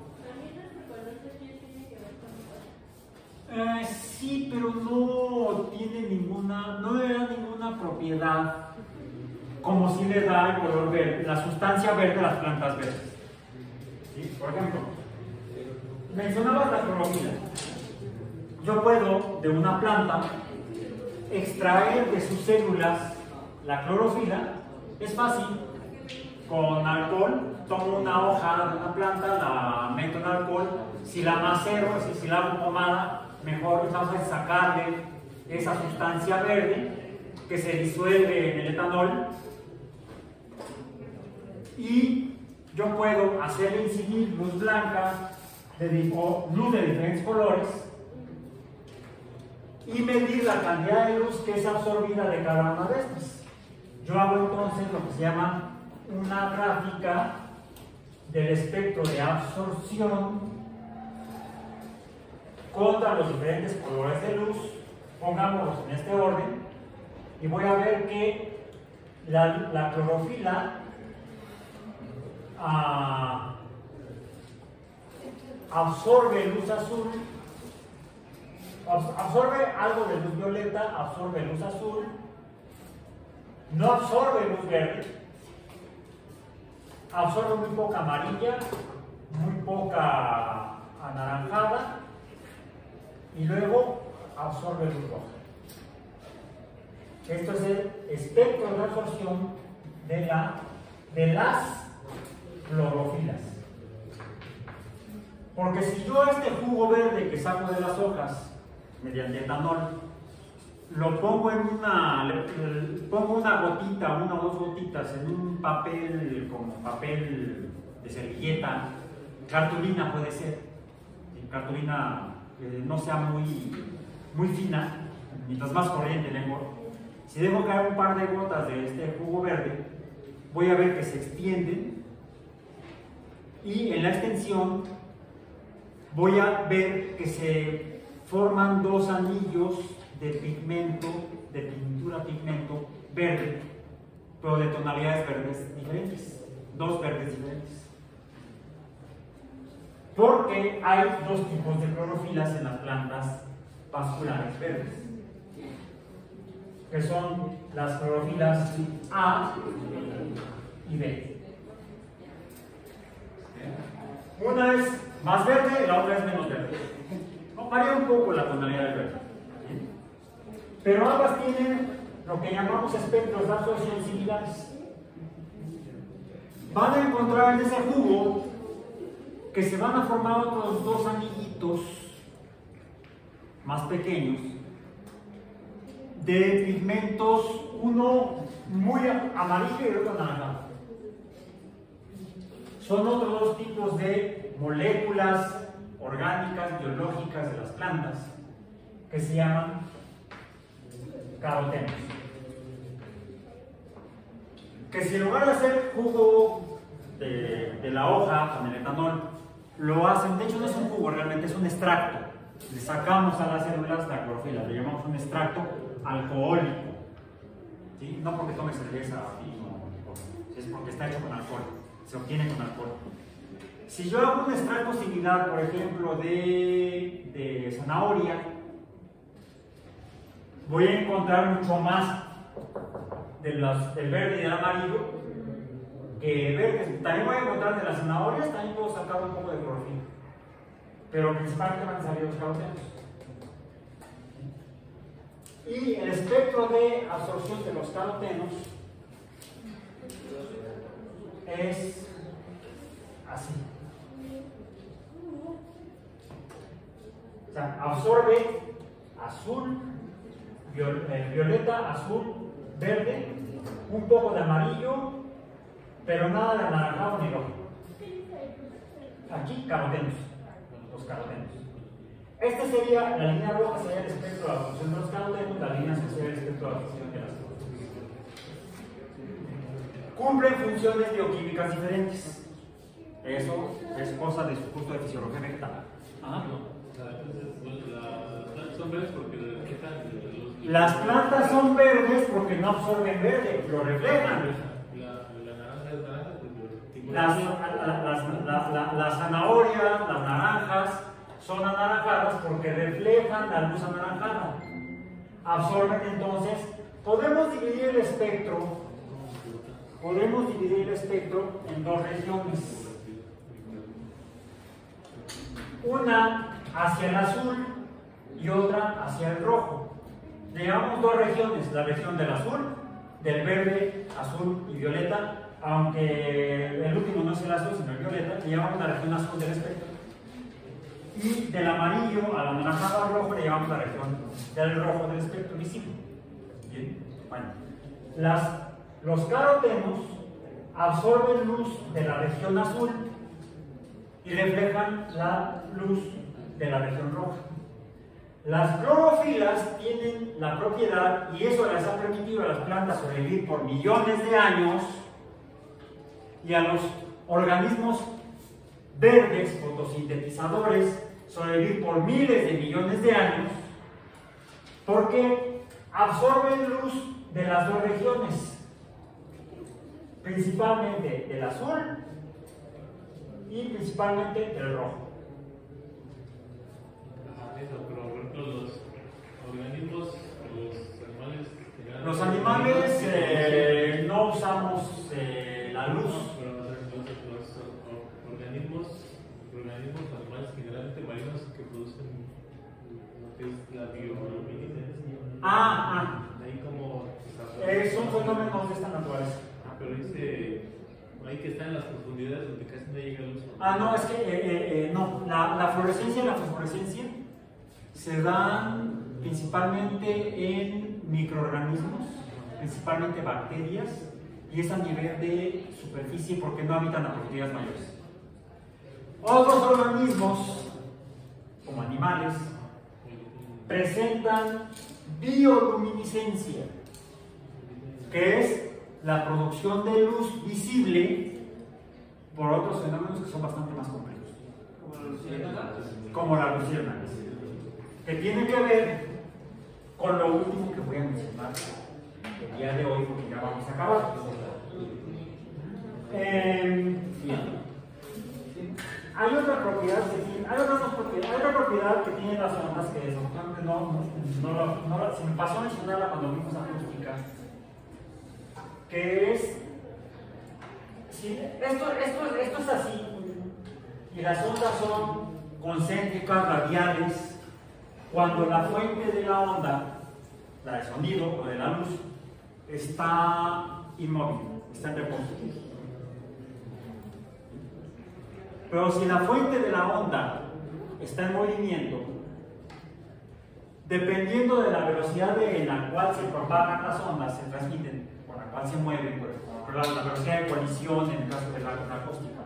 Sí, pero no tiene no le da ninguna propiedad como si le da el color verde, la sustancia verde a las plantas verdes. ¿Sí? Por ejemplo, mencionabas la clorofila. Yo puedo de una planta extraer de sus células la clorofila, es fácil. Con alcohol, tomo una hoja de una planta, la meto en alcohol, si la macero, es decir, si la hago pomada, mejor vamos a sacarle esa sustancia verde que se disuelve en el etanol, y yo puedo hacerle incidir luz blanca o luz de diferentes colores y medir la cantidad de luz que es absorbida de cada una de estas. Yo hago entonces lo que se llama una gráfica del espectro de absorción contra los diferentes colores de luz, pongámoslos en este orden, y voy a ver que la clorofila absorbe luz azul, absorbe algo de luz violeta, absorbe luz azul, no absorbe luz verde, absorbe muy poca amarilla, muy poca anaranjada, y luego absorbe luz roja. Esto es el espectro de absorción de las clorofilas. Porque si yo este jugo verde que saco de las hojas mediante etanol lo pongo en pongo una gotita, una o dos gotitas en un papel, como papel de servilleta, cartulina puede ser, cartulina que no sea muy fina, mientras más corriente mejor. Si dejo caer un par de gotas de este jugo verde, voy a ver que se extienden, y en la extensión voy a ver que se forman dos anillos de pigmento, de pintura pigmento verde, pero de tonalidades verdes diferentes, dos verdes diferentes. Porque hay dos tipos de clorofilas en las plantas vasculares verdes, que son las clorofilas A y B. Una es más verde y la otra es menos verde. Varía un poco la tonalidad del verde, pero ambas tienen lo que llamamos espectros de absorción similares. Van a encontrar en ese jugo que se van a formar otros dos anillitos más pequeños de pigmentos, uno muy amarillo y otro naranja. Son otros dos tipos de moléculas orgánicas, biológicas de las plantas, que se llaman carotenos. Que si en lugar de hacer jugo de la hoja con el etanol, lo hacen, de hecho no es un jugo, realmente es un extracto. Le sacamos a las células la clorofila, le llamamos un extracto alcohólico. ¿Sí? No porque tome cerveza, es porque está hecho con alcohol, se obtiene con alcohol. Si yo hago un extracto similar, por ejemplo, de zanahoria, voy a encontrar mucho más del verde y del amarillo que verdes. También voy a encontrar de las zanahorias, también puedo sacar un poco de clorofila, pero principalmente van a salir los carotenos. Y el espectro de absorción de los carotenos es así. O sea, absorbe azul, violeta, azul, verde, un poco de amarillo, pero nada de anaranjado ni rojo. Aquí carotenos, los carotenos. Esta sería, la línea roja sería el espectro de absorción de los carotenos, la línea azul sería el espectro de absorción de las clorofilas. Cumplen funciones bioquímicas diferentes. Eso es cosa de su curso de fisiología vegetal. ¿Ah? Son verdes porque las plantas son verdes porque no absorben verde, lo reflejan. La naranja es naranja porque Las zanahorias, las naranjas son anaranjadas porque reflejan la luz anaranjada. Absorben entonces. Podemos dividir el espectro en dos regiones. Una hacia el azul y otra hacia el rojo. le llamamos dos regiones, la región del azul, del verde, azul y violeta, aunque el último no es el azul, sino el violeta, le llamamos la región azul del espectro. Y del amarillo al anaranjado al rojo le llamamos la región del rojo del espectro visible. Bien, bueno, los carotenos absorben luz de la región azul y reflejan la luz de la región roja. Las clorofilas tienen la propiedad, y eso les ha permitido a las plantas sobrevivir por millones de años, y a los organismos verdes, fotosintetizadores, sobrevivir por miles de millones de años, porque absorben luz de las dos regiones, principalmente del azul y principalmente del rojo. Pero por ejemplo, los organismos, los animales no usamos la luz. Pero los organismos animales generalmente marinos que producen lo que es la bioluminiscencia. Ahí como son fenómenos de esta naturaleza. Pero dice ahí que están en las profundidades donde casi no llega luz. No, es que no, la fluorescencia y la fosforescencia se dan principalmente en microorganismos, principalmente bacterias, y es a nivel de superficie porque no habitan a profundidades mayores. Otros organismos, como animales, presentan bioluminiscencia, que es la producción de luz visible por otros fenómenos que son bastante más complejos, como la luciérnagas, que tiene que ver con lo último que voy a mencionar el día de hoy, porque ya vamos a acabar. Hay otra propiedad que tienen las ondas que desafortunadamente se me pasó a mencionarla cuando vimos acústica, que es, si esto es así, y las ondas son concéntricas, radiales, cuando la fuente de la onda, la de sonido o de la luz, está inmóvil, está en reposo. Pero si la fuente de la onda está en movimiento, dependiendo de la velocidad en la cual se propagan las ondas, se transmiten, por la cual se mueven, por la velocidad de colisión en el caso de la acústica,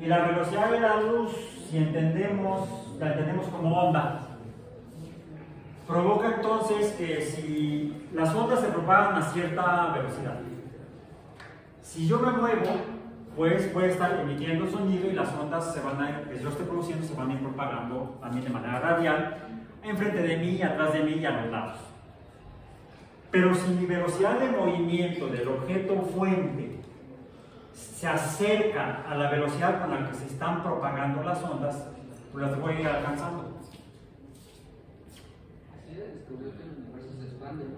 y la velocidad de la luz, si la entendemos como onda, provoca entonces que si las ondas se propagan a cierta velocidad, si yo me muevo, pues puede estar emitiendo sonido y las ondas se van a ir, que yo esté produciendo, se van a ir propagando también de manera radial, enfrente de mí, atrás de mí y a los lados. Pero si mi velocidad de movimiento del objeto fuente se acerca a la velocidad con la que se están propagando las ondas, pues las voy a ir alcanzando. Así de descubrir que el universo se expande, ¿no?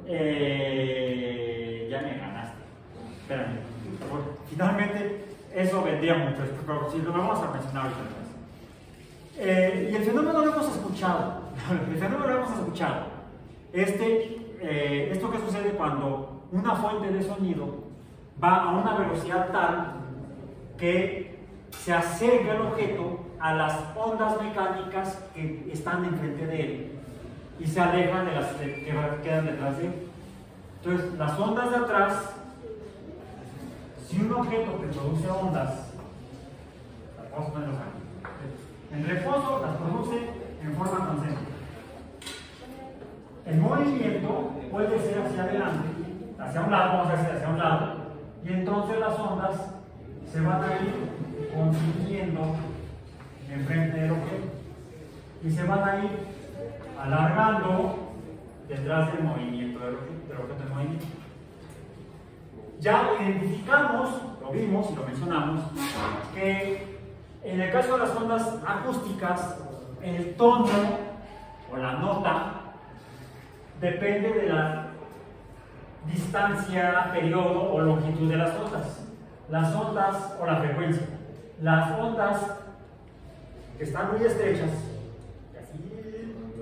Ya me ganaste. Espérame. Finalmente, eso vendría mucho, pero si lo vamos a mencionar ahorita. Y el fenómeno lo hemos escuchado. Esto que sucede cuando una fuente de sonido va a una velocidad tal que se acerca el objeto a las ondas mecánicas que están enfrente de él y se alejan de las que quedan detrás de él. Entonces, las ondas de atrás, si un objeto que produce ondas, vamos a ponerlos aquí, en reposo las produce en forma concéntrica. El movimiento puede ser hacia adelante, hacia un lado, vamos a decir hacia un lado, y entonces las ondas se van a ir consintiendo enfrente del objeto y se van a ir alargando detrás del movimiento del objeto en movimiento. Ya identificamos, lo vimos y lo mencionamos, que en el caso de las ondas acústicas, el tono o la nota depende de la distancia, periodo o longitud de las ondas. Las ondas o la frecuencia. Las ondas que están muy estrechas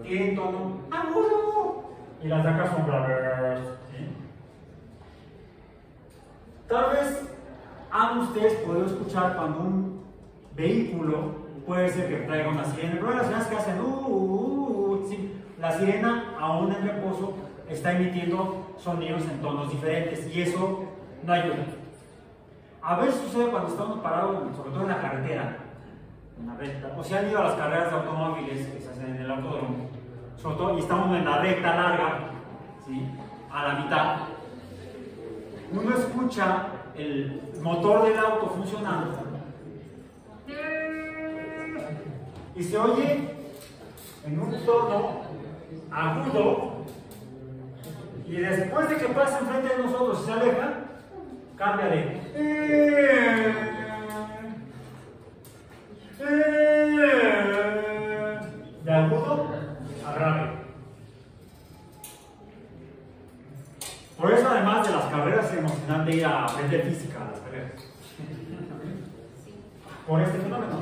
tienen tono agudo y las de acá son bravers, ¿sí? Tal vez han ustedes podido escuchar cuando un vehículo puede ser que traiga una sirena, pero las sirenas que hacen ¿sí? La sirena aún en reposo está emitiendo sonidos en tonos diferentes y eso no ayuda. A veces sucede cuando estamos parados, sobre todo en la carretera, en la recta, o si han ido a las carreras de automóviles que se hacen en el autódromo, sobre todo, y estamos en la recta larga, ¿sí? A la mitad, uno escucha el motor del auto funcionando y se oye en un tono agudo, y después de que pasa enfrente de nosotros y se aleja, cambia de agudo a grave. Por eso, además de las carreras, es emocionante ir a aprender física a las carreras. Por este fenómeno.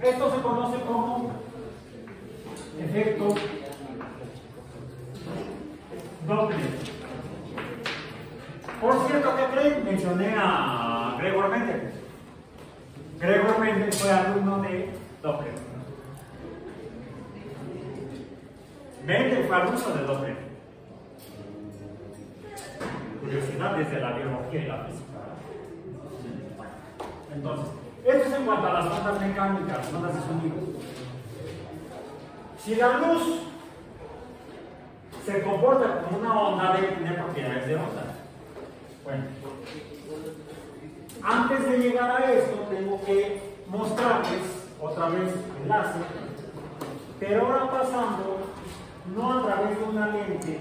Esto se conoce como efecto Doppler. Por cierto, ¿qué creen? Mencioné a Gregor Mendel. Gregor Mendel fue alumno de Doppler. Mendel fue alumno de Doppler. Curiosidad desde la biología y la física. Entonces, esto es en cuanto a las ondas mecánicas, ondas de sonido. Si la luz se comporta como una onda, debe tener propiedades de onda. Bueno, antes de llegar a esto, tengo que mostrarles otra vez el láser, pero ahora pasando no a través de una lente,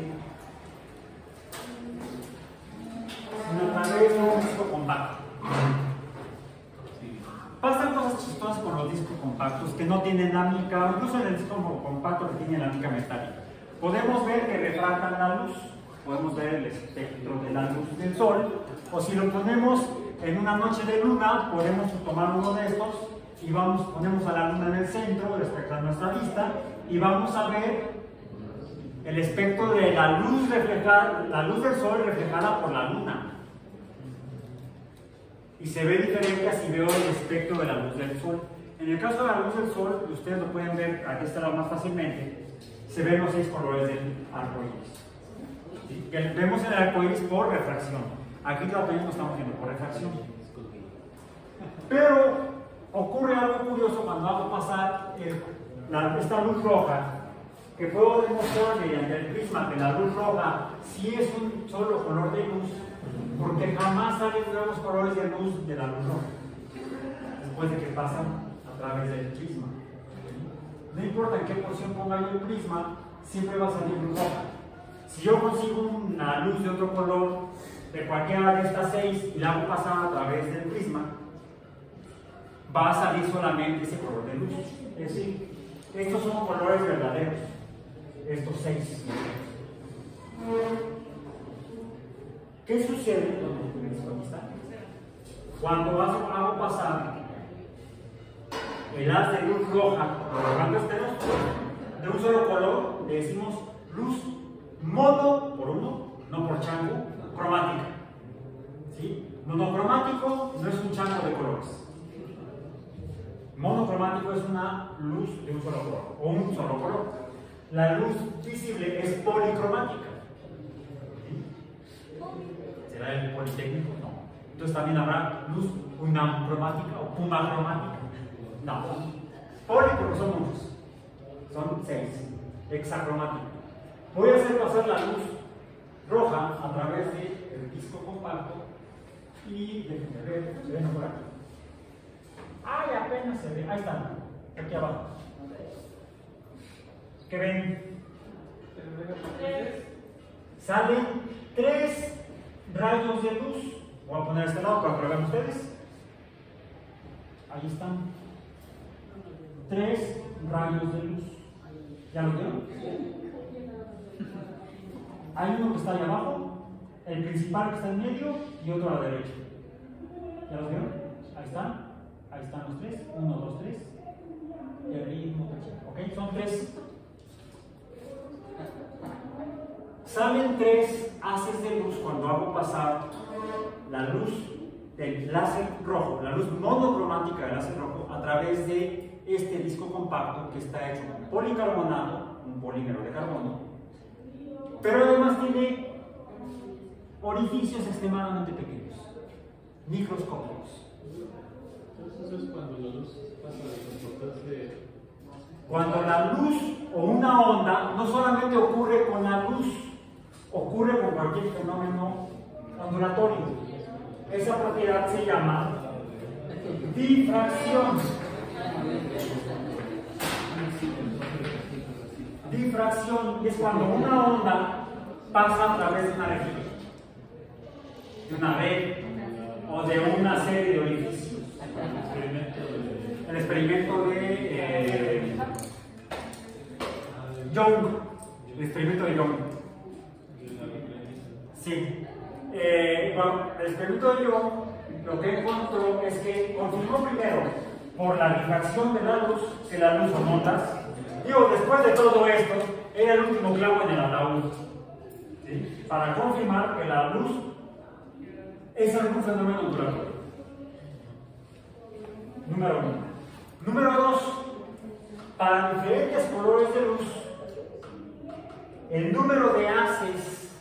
sino a través de un disco compacto. Pasan cosas chistosas con los discos compactos que no tienen la mica, incluso en el disco compacto que tiene la mica metálica. Podemos ver que refractan la luz, podemos ver el espectro de la luz del sol, o si lo ponemos en una noche de luna, podemos tomar uno de estos y ponemos a la luna en el centro respecto a nuestra vista y vamos a ver el espectro de la luz reflejada, la luz del sol reflejada por la luna. Y se ve diferente así veo el espectro de la luz del sol. En el caso de la luz del sol, ustedes lo pueden ver, aquí está más fácilmente, se ven los 6 colores del arco iris. ¿Sí? Que vemos en el arco iris por refracción. Aquí también lo estamos viendo por refracción. Pero ocurre algo curioso cuando hago pasar esta luz roja, que puedo demostrar mediante el prisma que la luz roja sí es un solo color de luz, porque jamás salen nuevos colores de luz de la luz roja después de que pasan a través del prisma. No importa en qué posición ponga yo el prisma, siempre va a salir luz roja. Si yo consigo una luz de otro color de cualquiera de estas 6 y la hago pasar a través del prisma, va a salir solamente ese color de luz. Es decir, estos son colores verdaderos, estos 6. ¿Qué sucede cuando hago pasar el haz de luz roja colocando este de un solo color? Le decimos luz mono por uno, no por chango, cromática. ¿Sí? Monocromático no es un chango de colores. Monocromático es una luz de un solo color o un solo color. La luz visible es policromática. ¿Será el politécnico? No. Entonces también habrá luz unamcromática o pumacromática. No. Poli porque son muchos. Son 6. Hexacromática. Voy a hacer pasar la luz roja a través del disco compacto y déjenme ver, ¿se ven por aquí? ¡Ay, apenas se ve! Ahí están, aquí abajo. ¿Qué ven? Salen 3 rayos de luz. Voy a poner este lado para que lo vean ustedes. Ahí están. 3 rayos de luz. ¿Ya lo vieron? Hay uno que está ahí abajo, el principal que está en medio y otro a la derecha. ¿Ya lo vieron? Ahí están. Ahí están los 3. 1, 2, 3. Y ahí uno tercero. ¿Ok? Son 3. salen 3 haces de luz cuando hago pasar la luz del láser rojo, la luz monocromática del láser rojo, a través de este disco compacto que está hecho con policarbonato, un polímero de carbono, pero además tiene orificios extremadamente pequeños, microscópicos. Entonces es cuando la luz pasa de comportarse. Cuando la luz o una onda no solamente ocurre con la luz, ocurre con cualquier fenómeno ondulatorio. Esa propiedad se llama difracción. Difracción es cuando una onda pasa a través de una rejilla, de una red o de una serie de orificios. El experimento de Young, el experimento de Young. Sí. Bueno, el experimento de Young lo que encontró es que confirmó primero por la difracción de la luz, que la luz son ondas. Digo, después de todo esto, era el último clavo en el ataúd, ¿sí? Para confirmar que la luz es algún fenómeno ondulatorio. Número 1. Número 2. Para diferentes colores de luz, el número de haces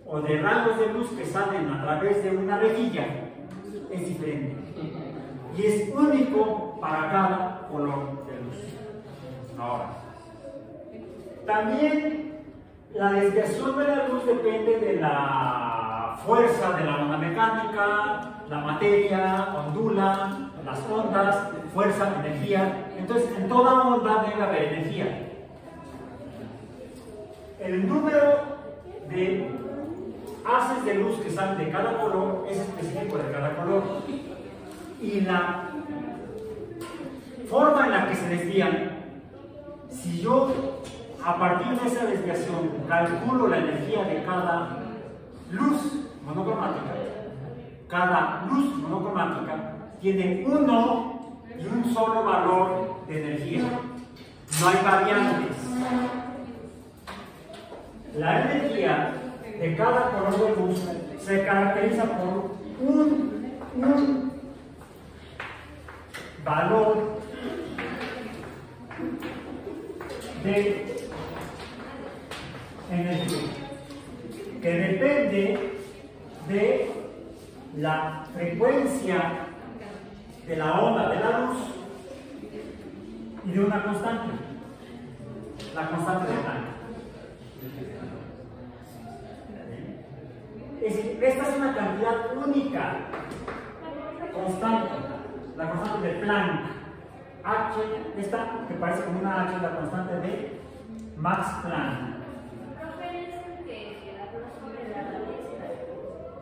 o de rayos de luz que salen a través de una rejilla es diferente y es único para cada color de luz. Ahora, también la desviación de la luz depende de la fuerza de la onda mecánica, la materia ondula, las ondas, fuerza, energía. Entonces, en toda onda debe haber energía. El número de haces de luz que salen de cada color es específico de cada color. Y la forma en la que se desvían, si yo a partir de esa desviación calculo la energía de cada luz monocromática, cada luz monocromática tiene uno y un solo valor de energía. No hay variantes. La energía de cada color de luz se caracteriza por un valor de energía que depende de la frecuencia de la onda de la luz y de una constante, la constante de Planck. Es decir, esta es una cantidad única, constante, la constante de Planck. H, esta que parece como una H, la constante de Max Planck.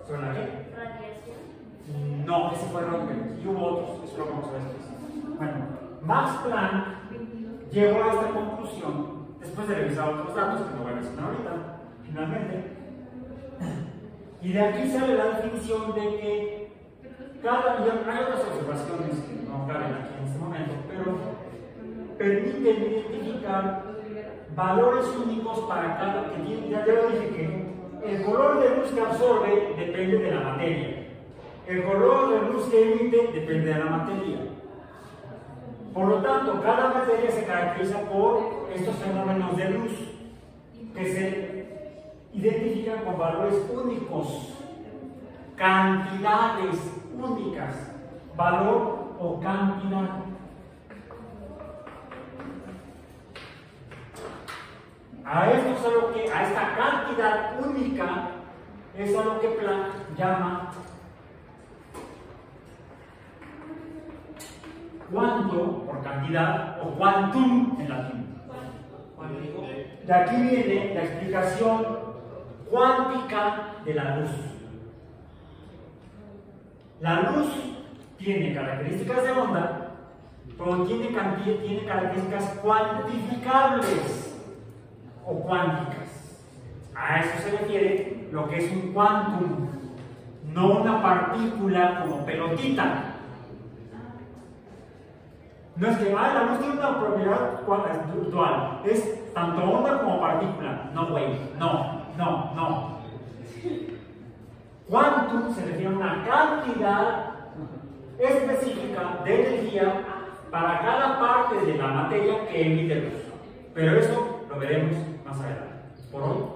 ¿Sobre la qué? No, ese fue Röntgen, y hubo otros, eso lo vamos a ver después. Bueno, Max Planck llegó a esta conclusión después de revisar otros datos que no voy a mencionar ahorita, finalmente. Y de aquí sale la definición de que hay otras observaciones que no caben aquí en este momento, pero permiten identificar valores únicos para cada que tiene. Ya lo dije que el color de luz que absorbe depende de la materia. El color de luz que emite depende de la materia. Por lo tanto, cada materia se caracteriza por estos fenómenos de luz que se identifican con valores únicos, cantidades únicas, valor o cantidad. A esta cantidad única es a lo que Planck llama cuánto por cantidad o quantum en latín. De aquí viene la explicación cuántica de la luz. La luz tiene características de onda, pero tiene características cuantificables o cuánticas. A eso se refiere lo que es un quantum, no una partícula como pelotita. No es que la luz tiene una propiedad dual, es tanto onda como partícula. partícula. No, güey, no. Quantum se refiere a una cantidad específica de energía para cada parte de la materia que emite luz. Pero eso lo veremos más adelante. Por hoy